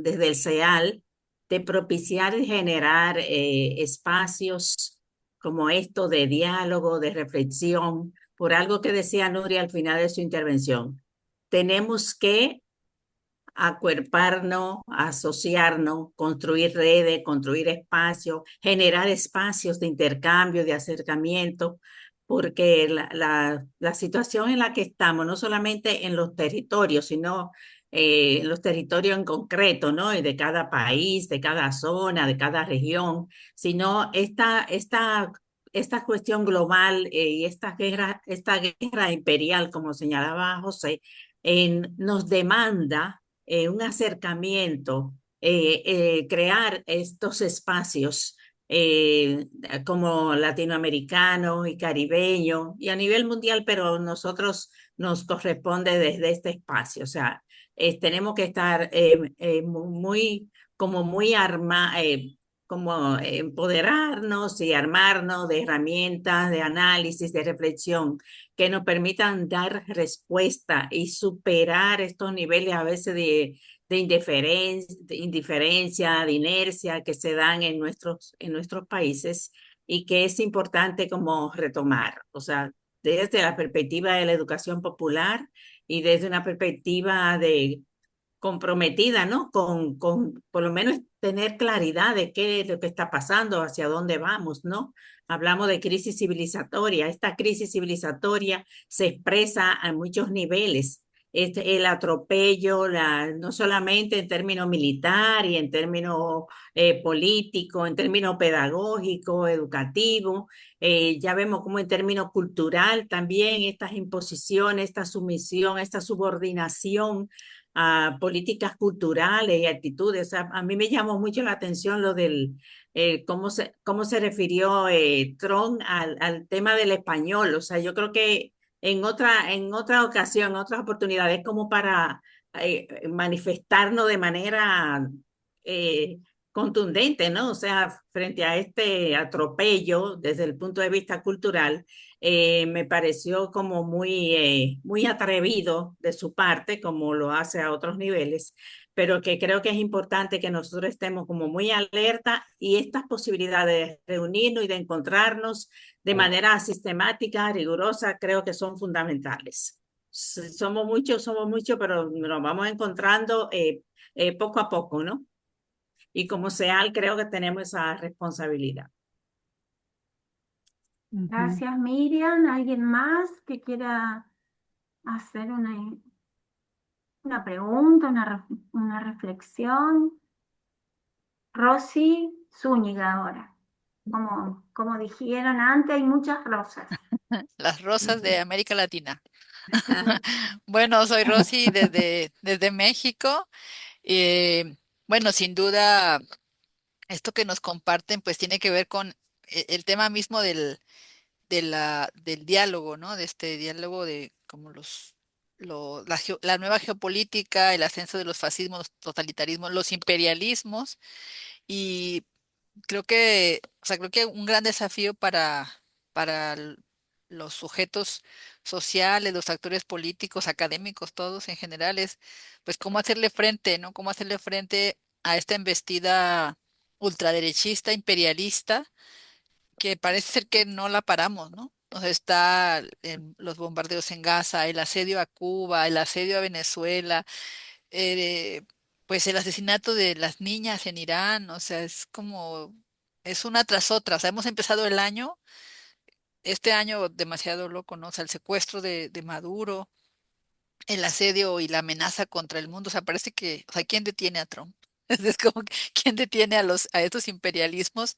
el CEAL de propiciar y generar espacios como esto de diálogo, de reflexión, por algo que decía Nuria al final de su intervención. Tenemos que acuerparnos, asociarnos, construir redes, construir espacios, generar espacios de intercambio, de acercamiento, porque la situación en la que estamos, no solamente en los territorios, sino en los territorios en concreto, ¿no? Y de cada país, de cada zona, de cada región, sino esta cuestión global y esta guerra imperial, como señalaba José, nos demanda un acercamiento, crear estos espacios como latinoamericano y caribeño y a nivel mundial, pero nosotros nos corresponde desde este espacio. O sea, tenemos que estar como empoderarnos y armarnos de herramientas, de análisis, de reflexión, que nos permitan dar respuesta y superar estos niveles a veces de indiferencia, de inercia que se dan en nuestros países y que es importante como retomar, o sea, desde la perspectiva de la educación popular y desde una perspectiva de comprometida, ¿no? Con por lo menos tener claridad de qué es lo que está pasando, hacia dónde vamos, ¿no? Hablamos de crisis civilizatoria. Esta crisis civilizatoria se expresa a muchos niveles. El atropello, no solamente en términos militar y en términos políticos, en términos pedagógicos, educativos, ya vemos como en términos cultural también estas imposiciones, esta sumisión, esta subordinación a políticas culturales y actitudes. O sea, a mí me llamó mucho la atención lo del cómo se refirió Trump al tema del español. O sea, yo creo que en otra ocasión, en otras oportunidades, como para manifestarnos de manera eh, contundente, ¿no? O sea, frente a este atropello desde el punto de vista cultural, me pareció como muy atrevido de su parte, como lo hace a otros niveles, pero que creo que es importante que nosotros estemos como muy alerta y estas posibilidades de reunirnos y de encontrarnos de manera sistemática, rigurosa, creo que son fundamentales. Somos muchos, pero nos vamos encontrando poco a poco, ¿no? Y como SEAL creo que tenemos esa responsabilidad. Gracias, Miriam. ¿Alguien más que quiera hacer una pregunta, una reflexión? Rosy Zúñiga ahora. Como dijeron antes, hay muchas rosas. Las rosas de América Latina. Bueno, soy Rosy desde México. Bueno, sin duda, esto que nos comparten, pues tiene que ver con el tema mismo del diálogo, ¿no? De este diálogo de como la nueva geopolítica, el ascenso de los fascismos, los totalitarismos, los imperialismos. Y creo que un gran desafío para los sujetos sociales, los actores políticos, académicos, todos en general, es pues cómo hacerle frente, ¿no? Cómo hacerle frente a esta embestida ultraderechista, imperialista, que parece ser que no la paramos, ¿no? O sea, los bombardeos en Gaza, el asedio a Cuba, el asedio a Venezuela, eh, pues el asesinato de las niñas en Irán, o sea, es una tras otra. O sea, hemos empezado este año demasiado loco, ¿no? O sea, el secuestro de Maduro, el asedio y la amenaza contra el mundo. O sea, parece que, o sea, ¿quién detiene a Trump? Es como, ¿quién detiene a estos imperialismos?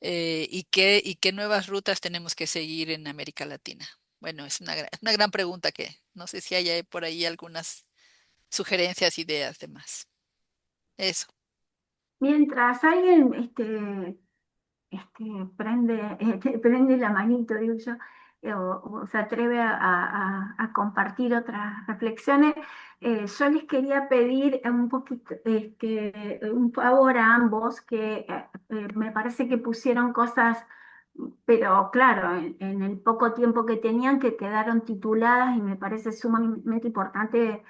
Y qué nuevas rutas tenemos que seguir en América Latina? Bueno, es una gran pregunta que no sé si hay por ahí algunas sugerencias, ideas, demás. Eso. Mientras alguien prende la manito, digo yo, o se atreve a compartir otras reflexiones, yo les quería pedir un poquito, un favor a ambos, que me parece que pusieron cosas, pero claro, en el poco tiempo que tenían, que quedaron tituladas y me parece sumamente importante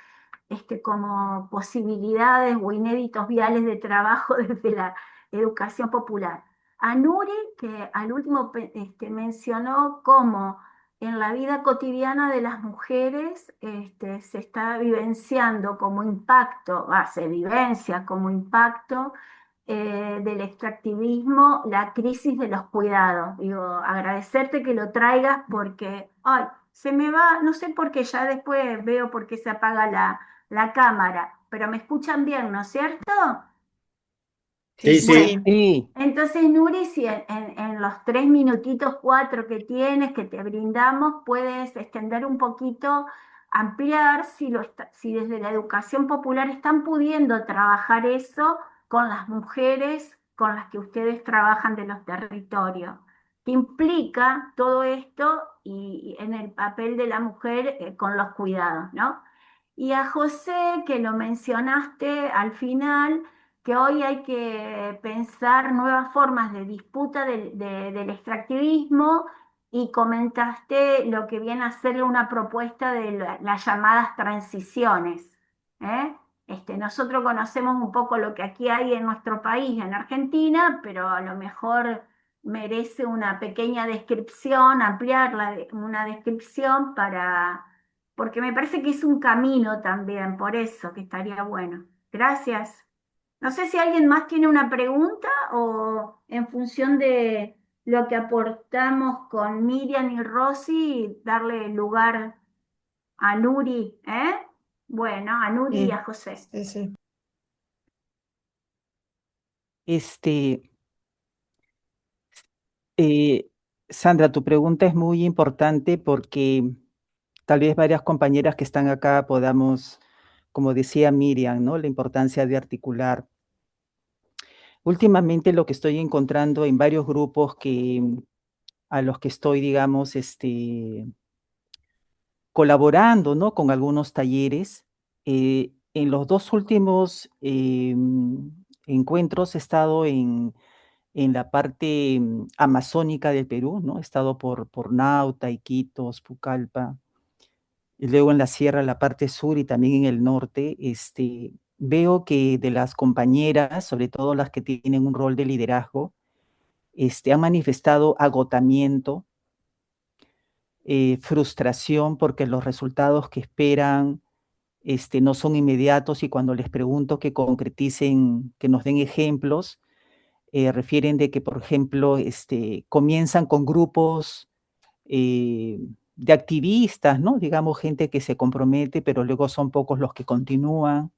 como posibilidades o inéditos viales de trabajo desde la educación popular. A Nuri, que al último mencionó cómo en la vida cotidiana de las mujeres se está vivenciando como impacto, se vivencia como impacto del extractivismo, la crisis de los cuidados. Digo, agradecerte que lo traigas porque, ay, se me va, no sé por qué, ya después veo por qué se apaga la cámara, pero me escuchan bien, ¿no es cierto? Sí, Sí, sí. Bueno, Sí, entonces, Nuri, si en los 3 minutitos, 4 que tienes, que te brindamos, puedes extender un poquito, ampliar si desde la educación popular están pudiendo trabajar eso con las mujeres con las que ustedes trabajan de los territorios. ¿Qué implica todo esto y en el papel de la mujer con los cuidados, ¿no? Y a José, que lo mencionaste al final, que hoy hay que pensar nuevas formas de disputa del extractivismo y comentaste lo que viene a ser una propuesta de las llamadas transiciones. ¿Eh? Nosotros conocemos un poco lo que aquí hay en nuestro país, en Argentina, pero a lo mejor merece una pequeña descripción, ampliarla, una descripción porque me parece que es un camino también, por eso que estaría bueno. Gracias. No sé si alguien más tiene una pregunta o en función de lo que aportamos con Miriam y Rosy, darle lugar a Nuri, ¿eh? Bueno, a Nuri y a José. Sí, sí. Sandra, tu pregunta es muy importante porque tal vez varias compañeras que están acá podamos, como decía Miriam, ¿no? La importancia de articular. Últimamente lo que estoy encontrando en varios grupos a los que estoy, digamos, colaborando, ¿no? Con algunos talleres. En los dos últimos encuentros he estado en la parte amazónica del Perú, ¿no? He estado por Nauta, Iquitos, Pucallpa, y luego en la sierra, la parte sur y también en el norte. Veo que de las compañeras, sobre todo las que tienen un rol de liderazgo, han manifestado agotamiento, frustración, porque los resultados que esperan no son inmediatos, y cuando les pregunto que concreticen, que nos den ejemplos, refieren de que, por ejemplo, comienzan con grupos de activistas, ¿no? Digamos, gente que se compromete, pero luego son pocos los que continúan,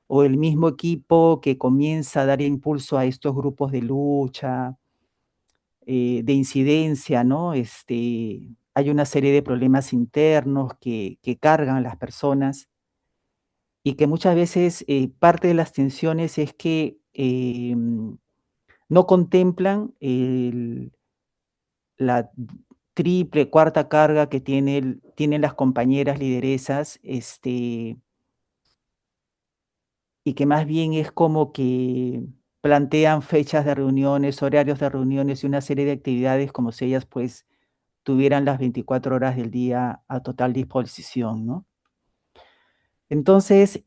o el mismo equipo que comienza a dar impulso a estos grupos de lucha, de incidencia, ¿no? Hay una serie de problemas internos que cargan a las personas, y que muchas veces parte de las tensiones es que no contemplan la triple, cuarta carga que tienen las compañeras lideresas, y que más bien es como que plantean fechas de reuniones, horarios de reuniones y una serie de actividades como si ellas pues tuvieran las 24 horas del día a total disposición, ¿no? Entonces,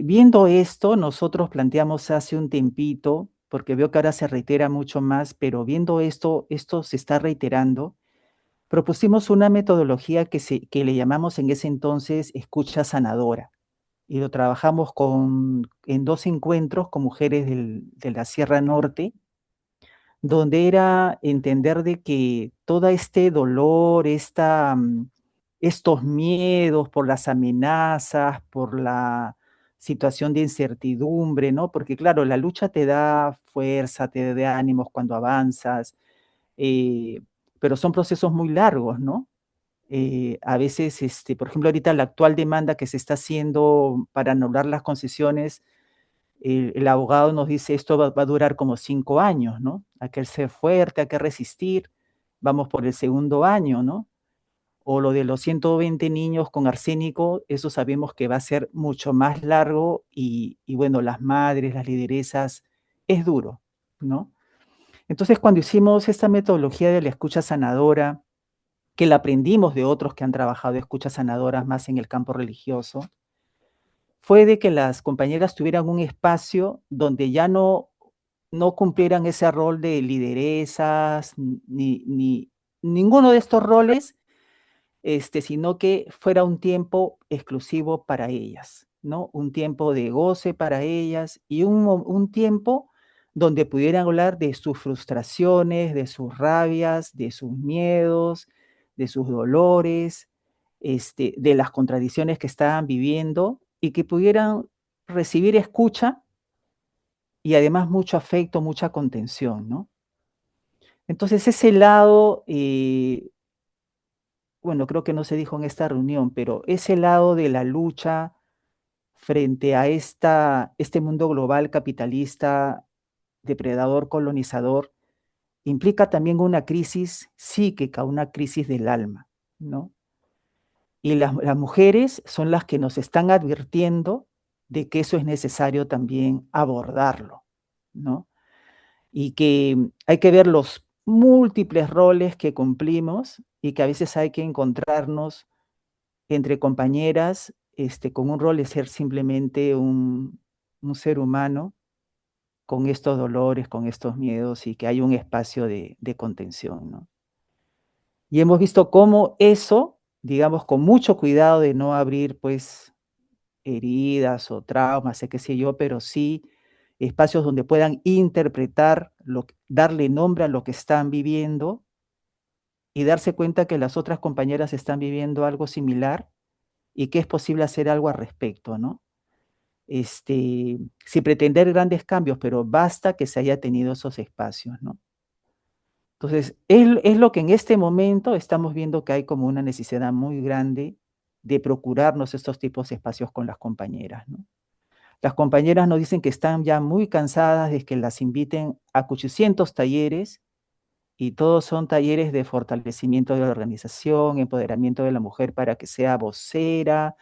viendo esto, nosotros planteamos hace un tiempito, porque veo que ahora se reitera mucho más, pero viendo esto se está reiterando, propusimos una metodología que le llamamos en ese entonces escucha sanadora, y lo trabajamos en 2 encuentros con mujeres de la Sierra Norte, donde era entender de que todo este dolor, estos miedos por las amenazas, por la situación de incertidumbre, ¿no? Porque claro, la lucha te da fuerza, te da ánimos cuando avanzas, eh, pero son procesos muy largos, ¿no? A veces, por ejemplo, ahorita la actual demanda que se está haciendo para anular las concesiones, el abogado nos dice esto va a durar como 5 años, ¿no? Hay que ser fuerte, hay que resistir, vamos por el segundo año, ¿no? O lo de los 120 niños con arsénico, eso sabemos que va a ser mucho más largo, y bueno, las madres, las lideresas, es duro, ¿no? Entonces, cuando hicimos esta metodología de la escucha sanadora, que la aprendimos de otros que han trabajado escuchas sanadoras más en el campo religioso, fue de que las compañeras tuvieran un espacio donde ya no cumplieran ese rol de lideresas, ni ninguno de estos roles, sino que fuera un tiempo exclusivo para ellas, ¿no? Un tiempo de goce para ellas, y un tiempo donde pudieran hablar de sus frustraciones, de sus rabias, de sus miedos, de sus dolores, de las contradicciones que estaban viviendo, y que pudieran recibir escucha y además mucho afecto, mucha contención, ¿no? Entonces ese lado, bueno, creo que no se dijo en esta reunión, pero ese lado de la lucha frente a este mundo global capitalista, depredador, colonizador, implica también una crisis psíquica, una crisis del alma, ¿no? Y las mujeres son las que nos están advirtiendo de que eso es necesario también abordarlo, ¿no? Y que hay que ver los múltiples roles que cumplimos y que a veces hay que encontrarnos entre compañeras, con un rol de ser simplemente un ser humano con estos dolores, con estos miedos y que hay un espacio de contención, ¿no? Y hemos visto cómo eso, digamos, con mucho cuidado de no abrir, pues, heridas o traumas, qué sé yo, pero sí espacios donde puedan interpretar, darle nombre a lo que están viviendo y darse cuenta que las otras compañeras están viviendo algo similar y que es posible hacer algo al respecto, ¿no? Sin pretender grandes cambios, pero basta que se haya tenido esos espacios, ¿no? Entonces, es lo que en este momento estamos viendo que hay como una necesidad muy grande de procurarnos estos tipos de espacios con las compañeras, ¿no? Las compañeras nos dicen que están ya muy cansadas de que las inviten a 800 talleres y todos son talleres de fortalecimiento de la organización, empoderamiento de la mujer para que sea vocera,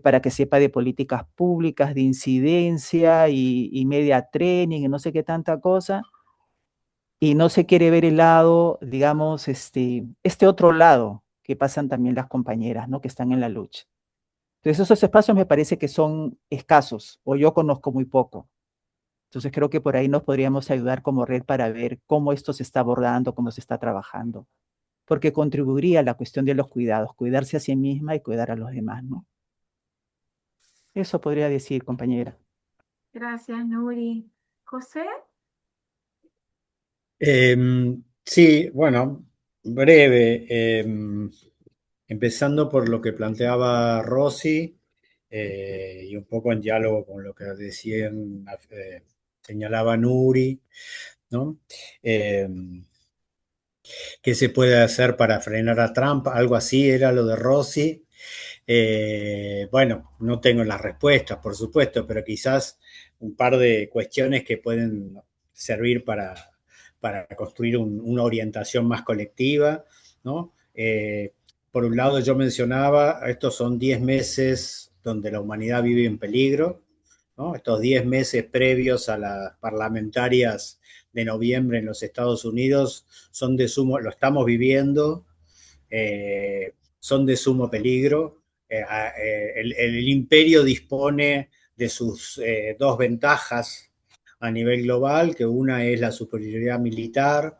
para que sepa de políticas públicas, de incidencia y media training y no sé qué tanta cosa. Y no se quiere ver el lado, digamos, este otro lado que pasan también las compañeras, ¿no? Que están en la lucha. Entonces, esos espacios me parece que son escasos, o yo conozco muy poco. Entonces, creo que por ahí nos podríamos ayudar como red para ver cómo esto se está abordando, cómo se está trabajando, porque contribuiría a la cuestión de los cuidados, cuidarse a sí misma y cuidar a los demás, ¿no? Eso podría decir, compañera. Gracias, Nuri. José, Sí, bueno, breve. Empezando por lo que planteaba Rosy, y un poco en diálogo con lo que decían, señalaba Nuri, ¿no? ¿Qué se puede hacer para frenar a Trump? Algo así era lo de Rossi. Bueno, no tengo las respuestas, por supuesto, pero quizás un par de cuestiones que pueden servir para construir una orientación más colectiva, ¿no? Por un lado, yo mencionaba, estos son 10 meses donde la humanidad vive en peligro, ¿no? Estos 10 meses previos a las parlamentarias de noviembre en los Estados Unidos son de sumo, lo estamos viviendo, son de sumo peligro. El imperio dispone de sus dos ventajas a nivel global, que una es la superioridad militar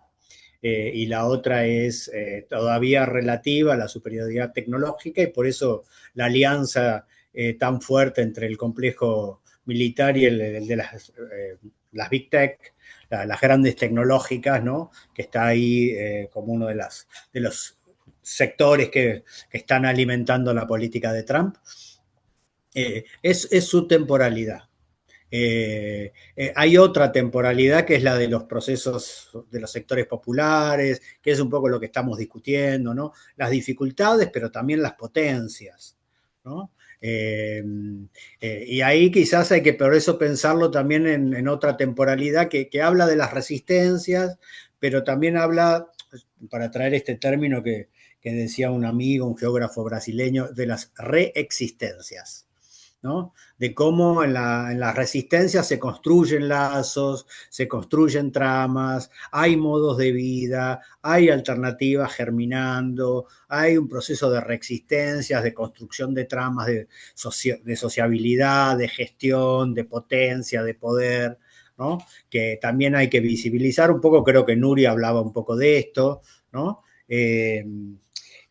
y la otra es todavía relativa a la superioridad tecnológica, y por eso la alianza tan fuerte entre el complejo militar y el de las Big Tech, las grandes tecnológicas, ¿no? Que está ahí como uno de los sectores que están alimentando la política de Trump. Es su temporalidad. Hay otra temporalidad que es la de los procesos de los sectores populares, que es un poco lo que estamos discutiendo, ¿no? Las dificultades, pero también las potencias, ¿no? Y ahí quizás hay que por eso pensarlo también en otra temporalidad que habla de las resistencias, pero también habla, para traer este término que decía un amigo, un geógrafo brasileño, de las reexistencias, ¿no? De cómo en las resistencias se construyen lazos, se construyen tramas, hay modos de vida, hay alternativas germinando, hay un proceso de reexistencias, de construcción de tramas de sociabilidad, de gestión, de potencia, de poder, ¿no? Que también hay que visibilizar un poco, creo que Nuri hablaba un poco de esto, ¿no?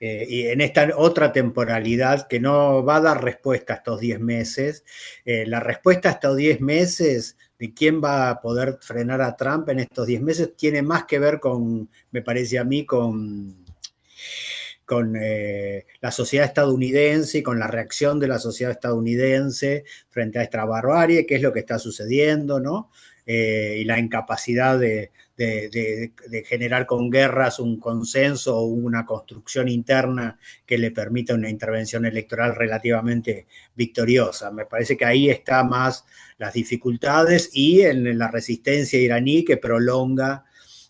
Y en esta otra temporalidad que no va a dar respuesta a estos 10 meses, la respuesta a estos 10 meses de quién va a poder frenar a Trump en estos 10 meses tiene más que ver con, me parece a mí, con la sociedad estadounidense y con la reacción de la sociedad estadounidense frente a esta barbarie, qué es lo que está sucediendo, ¿no? Y la incapacidad de generar con guerras un consenso o una construcción interna que le permita una intervención electoral relativamente victoriosa. Me parece que ahí está más las dificultades y en la resistencia iraní que prolonga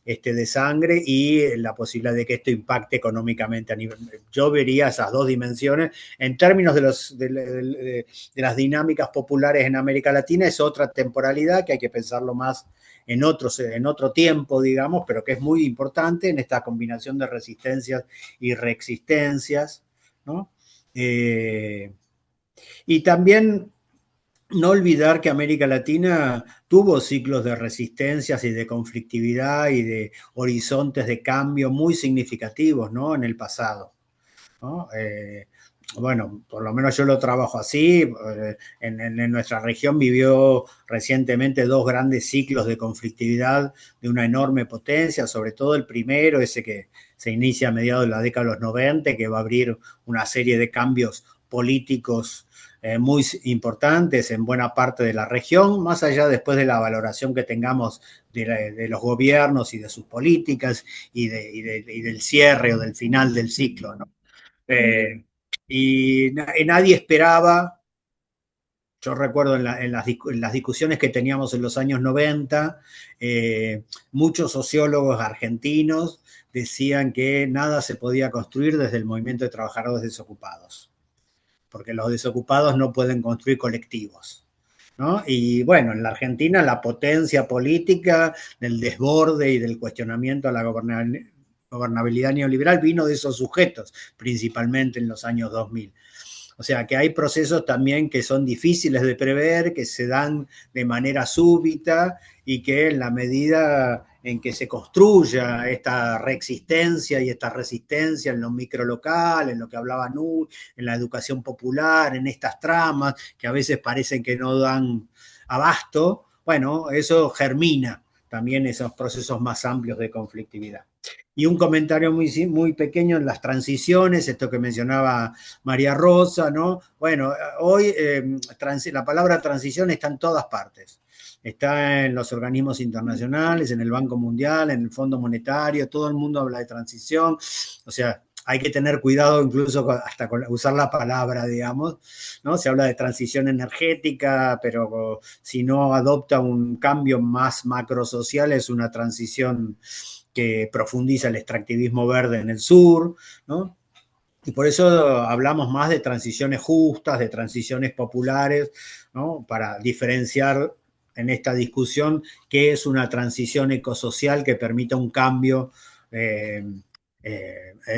de sangre y la posibilidad de que esto impacte económicamente a nivel. Yo vería esas dos dimensiones. En términos de las dinámicas populares en América Latina, es otra temporalidad que hay que pensarlo más en otro tiempo, digamos, pero que es muy importante en esta combinación de resistencias y reexistencias, ¿no? Y también no olvidar que América Latina tuvo ciclos de resistencias y de conflictividad y de horizontes de cambio muy significativos, ¿no? En el pasado, ¿no? Bueno, por lo menos yo lo trabajo así. En nuestra región vivió recientemente dos grandes ciclos de conflictividad de una enorme potencia, sobre todo el primero, ese que se inicia a mediados de la década de los 90, que va a abrir una serie de cambios políticos muy importantes en buena parte de la región, más allá después de la valoración que tengamos de los gobiernos y de sus políticas y del cierre o del final del ciclo, ¿no? Y nadie esperaba. Yo recuerdo en las discusiones que teníamos en los años 90, muchos sociólogos argentinos decían que nada se podía construir desde el movimiento de trabajadores desocupados, porque los desocupados no pueden construir colectivos, ¿no? Y bueno, en la Argentina la potencia política del desborde y del cuestionamiento a la gobernabilidad neoliberal vino de esos sujetos, principalmente en los años 2000. O sea que hay procesos también que son difíciles de prever, que se dan de manera súbita y que en la medida en que se construya esta reexistencia y esta resistencia en lo microlocal, en lo que hablaba Nur, en la educación popular, en estas tramas que a veces parecen que no dan abasto, bueno, eso germina también esos procesos más amplios de conflictividad. Y un comentario muy pequeño en las transiciones, esto que mencionaba María Rosa, ¿no? Bueno, hoy la palabra transición está en todas partes. Está en los organismos internacionales, en el Banco Mundial, en el Fondo Monetario, todo el mundo habla de transición. O sea, hay que tener cuidado incluso hasta con usar la palabra, digamos, ¿no? Se habla de transición energética, pero si no adopta un cambio más macrosocial es una transición que profundiza el extractivismo verde en el sur, ¿no? Y por eso hablamos más de transiciones justas, de transiciones populares, ¿no? Para diferenciar en esta discusión qué es una transición ecosocial que permita un cambio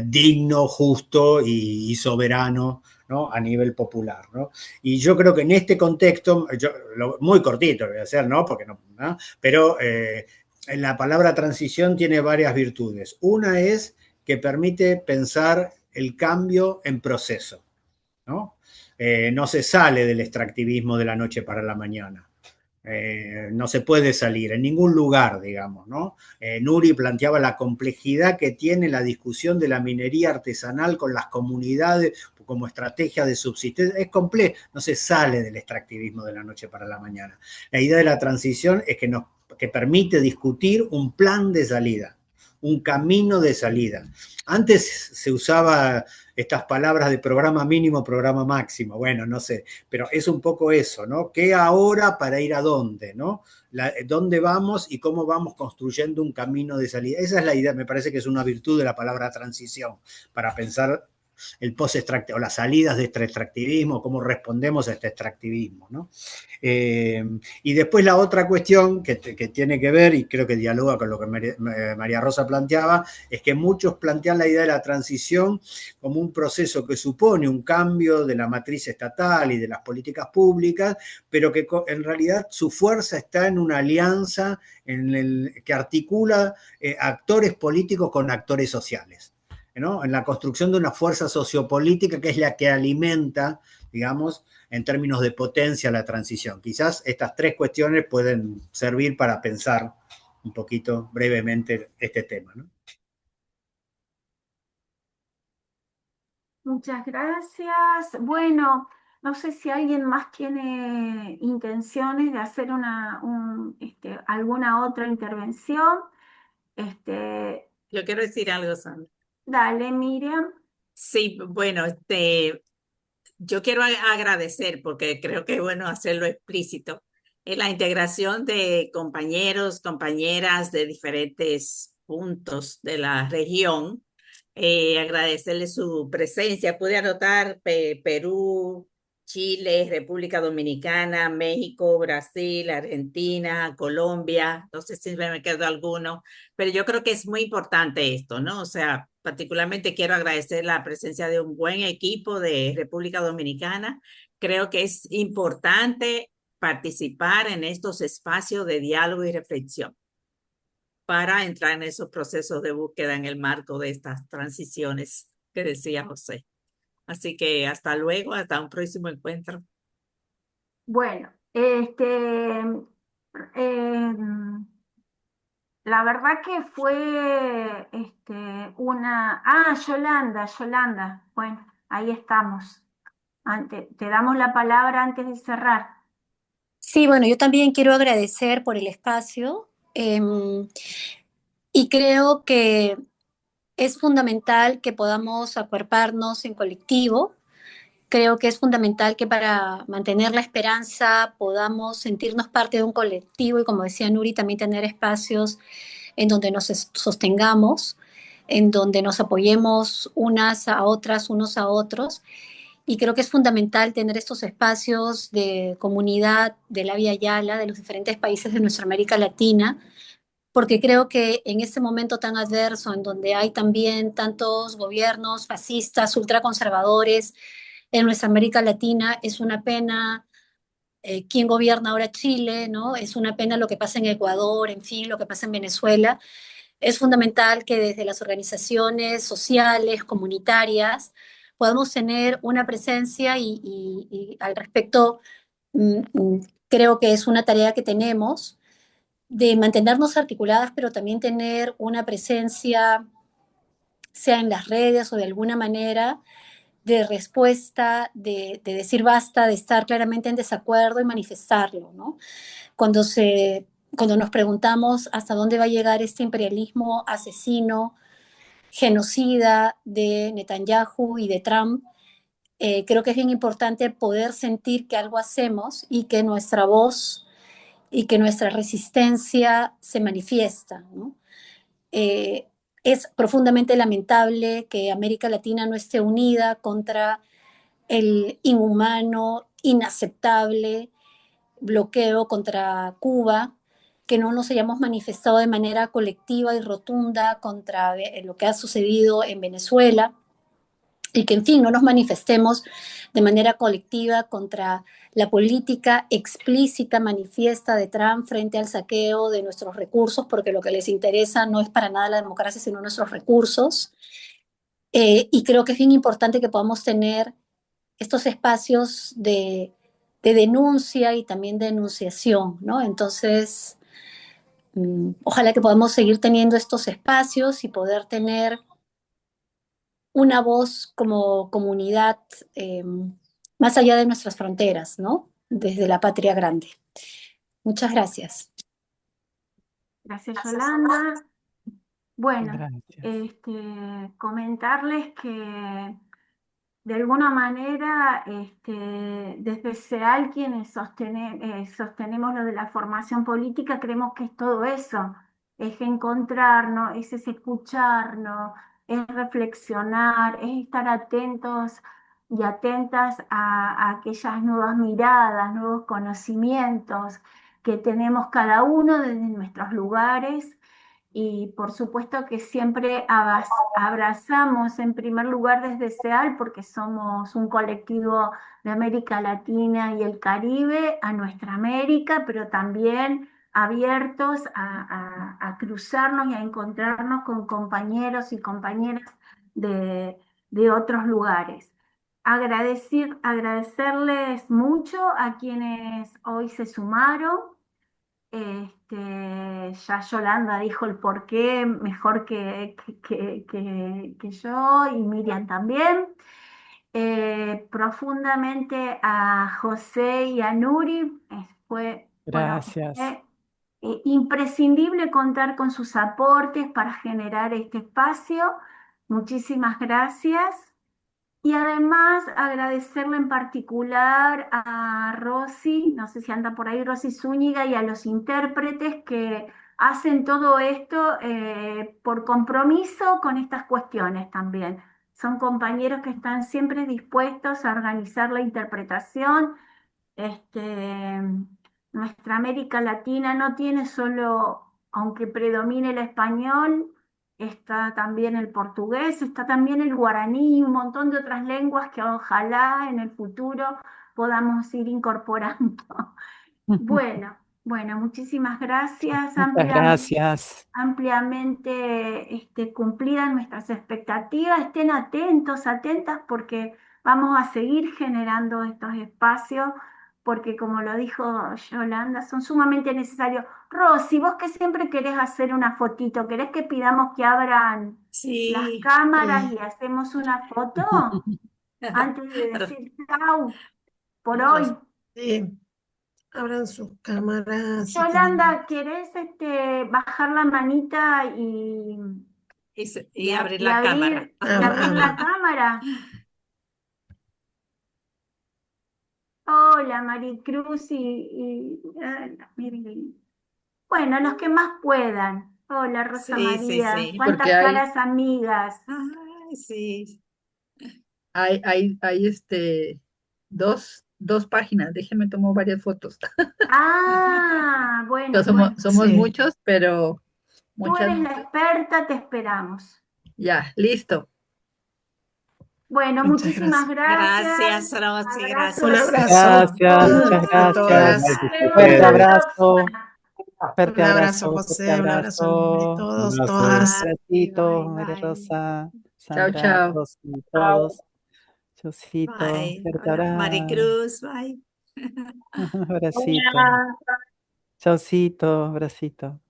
digno, justo y soberano, ¿no? A nivel popular, ¿no? Y yo creo que en este contexto, muy cortito lo voy a hacer, ¿no? Porque no, ¿no? Pero la palabra transición tiene varias virtudes. Una es que permite pensar el cambio en proceso, ¿no? No se sale del extractivismo de la noche para la mañana. No se puede salir en ningún lugar, digamos, ¿no? Nuri planteaba la complejidad que tiene la discusión de la minería artesanal con las comunidades como estrategia de subsistencia. Es complejo, no se sale del extractivismo de la noche para la mañana. La idea de la transición es que permite discutir un plan de salida, un camino de salida. Antes se usaba estas palabras de programa mínimo, programa máximo, bueno, no sé, pero es un poco eso, ¿no? ¿Qué ahora para ir a dónde, ¿no? ¿Dónde vamos y cómo vamos construyendo un camino de salida? Esa es la idea, me parece que es una virtud de la palabra transición, para pensar el post-extractivismo, o las salidas de este extractivismo, cómo respondemos a este extractivismo, ¿no? Y después la otra cuestión que tiene que ver, y creo que dialoga con lo que María Rosa planteaba, es que muchos plantean la idea de la transición como un proceso que supone un cambio de la matriz estatal y de las políticas públicas, pero que en realidad su fuerza está en una alianza que articula actores políticos con actores sociales, ¿no? En la construcción de una fuerza sociopolítica que es la que alimenta, digamos, en términos de potencia la transición. Quizás estas tres cuestiones pueden servir para pensar un poquito brevemente este tema, ¿no? Muchas gracias. Bueno, no sé si alguien más tiene intenciones de hacer alguna otra intervención. Yo quiero decir algo, Sandra. Dale, Miriam. Sí, bueno, yo quiero agradecer, porque creo que es bueno hacerlo explícito, en la integración de compañeros, compañeras de diferentes puntos de la región. Agradecerle su presencia. Pude anotar Perú, Chile, República Dominicana, México, Brasil, Argentina, Colombia. No sé si me quedó alguno, pero yo creo que es muy importante esto, ¿no? O sea, particularmente quiero agradecer la presencia de un buen equipo de República Dominicana. Creo que es importante participar en estos espacios de diálogo y reflexión para entrar en esos procesos de búsqueda en el marco de estas transiciones que decía José. Así que hasta luego, hasta un próximo encuentro. Bueno, la verdad que fue Yolanda. Bueno, ahí estamos. Te damos la palabra antes de cerrar. Sí, bueno, yo también quiero agradecer por el espacio y creo que es fundamental que podamos acuerparnos en colectivo. Creo que es fundamental que para mantener la esperanza podamos sentirnos parte de un colectivo y, como decía Nuri, también tener espacios en donde nos sostengamos, en donde nos apoyemos unas a otras, unos a otros. Y creo que es fundamental tener estos espacios de comunidad de la Vía Yala, de los diferentes países de nuestra América Latina, porque creo que en este momento tan adverso, en donde hay también tantos gobiernos fascistas, ultraconservadores en nuestra América Latina, es una pena quién gobierna ahora Chile, ¿no? Es una pena lo que pasa en Ecuador, en fin, lo que pasa en Venezuela. Es fundamental que desde las organizaciones sociales, comunitarias, podamos tener una presencia y al respecto creo que es una tarea que tenemos de mantenernos articuladas, pero también tener una presencia, sea en las redes o de alguna manera, de respuesta, de decir basta, de estar claramente en desacuerdo y manifestarlo, ¿no? Cuando, cuando nos preguntamos hasta dónde va a llegar este imperialismo asesino, genocida de Netanyahu y de Trump, creo que es bien importante poder sentir que algo hacemos y que nuestra voz y que nuestra resistencia se manifiesta, ¿no? Es profundamente lamentable que América Latina no esté unida contra el inhumano, inaceptable bloqueo contra Cuba, que no nos hayamos manifestado de manera colectiva y rotunda contra lo que ha sucedido en Venezuela y que, en fin, no nos manifestemos de manera colectiva contra la política explícita, manifiesta de Trump frente al saqueo de nuestros recursos, porque lo que les interesa no es para nada la democracia, sino nuestros recursos. Y creo que es bien importante que podamos tener estos espacios de denuncia y también de enunciación, ¿no? Entonces, ojalá que podamos seguir teniendo estos espacios y poder tener una voz como comunidad más allá de nuestras fronteras, ¿no? Desde la patria grande. Muchas gracias. Gracias, Yolanda. Bueno, Gracias. comentarles que de alguna manera desde SEAL quienes sostenemos lo de la formación política, creemos que es todo eso, es encontrarnos, es escucharnos, es reflexionar, es estar atentos y atentas a aquellas nuevas miradas, nuevos conocimientos que tenemos cada uno desde nuestros lugares. Y por supuesto que siempre abrazamos en primer lugar desde SEAL, porque somos un colectivo de América Latina y el Caribe, a nuestra América, pero también abiertos a cruzarnos y a encontrarnos con compañeros y compañeras de otros lugares. Agradecerles mucho a quienes hoy se sumaron. Ya Yolanda dijo el porqué mejor que yo y Miriam también. Profundamente a José y a Nuri. Gracias. Imprescindible contar con sus aportes para generar este espacio. Muchísimas gracias. Y además agradecerle en particular a Rosy, no sé si anda por ahí, Rosy Zúñiga, y a los intérpretes que hacen todo esto por compromiso con estas cuestiones también. Son compañeros que están siempre dispuestos a organizar la interpretación. Nuestra América Latina no tiene solo, aunque predomine el español, está también el portugués, está también el guaraní y un montón de otras lenguas que ojalá en el futuro podamos ir incorporando. Bueno, muchísimas gracias. Muchas gracias. Ampliamente cumplidas nuestras expectativas. Estén atentos, atentas, porque vamos a seguir generando estos espacios, porque como lo dijo Yolanda, son sumamente necesarios. Rosy, vos que siempre querés hacer una fotito, ¿querés que pidamos que abran las Sí, cámaras Sí. y hacemos una foto antes de decir chau por hoy? Sí, abran sus cámaras. si Yolanda, ¿querés bajar la manita y abrir y la abrir, cámara. y abrir la Abran. cámara? Hola, Maricruz Miri. Bueno, los que más puedan. Hola, Rosa Sí, María. sí. Cuántas Porque hay, caras amigas. Ay, sí. hay dos páginas. Déjenme tomar varias fotos. Ah, bueno, Somos Sí. muchos, pero tú muchas. eres la experta, te esperamos. Ya, listo. Bueno, Muchas muchísimas gracias. Gracias, Rosy. Abrazos Un Gracias. abrazo Gracias, muchas a gracias. todas. Fuerte La abrazo, próxima. fuerte Un abrazo, abrazo, fuerte José. Un abrazo, Nuri. abrazo. Todos, Abrazo. todas. Abracito, Bye, María bye. Rosa, Chao, Sandra, chao. Rosy, todos. Chocito, Bye. fuerte Hola, abrazo. Maricruz. Bye. Abracito. Chaucito, abracito.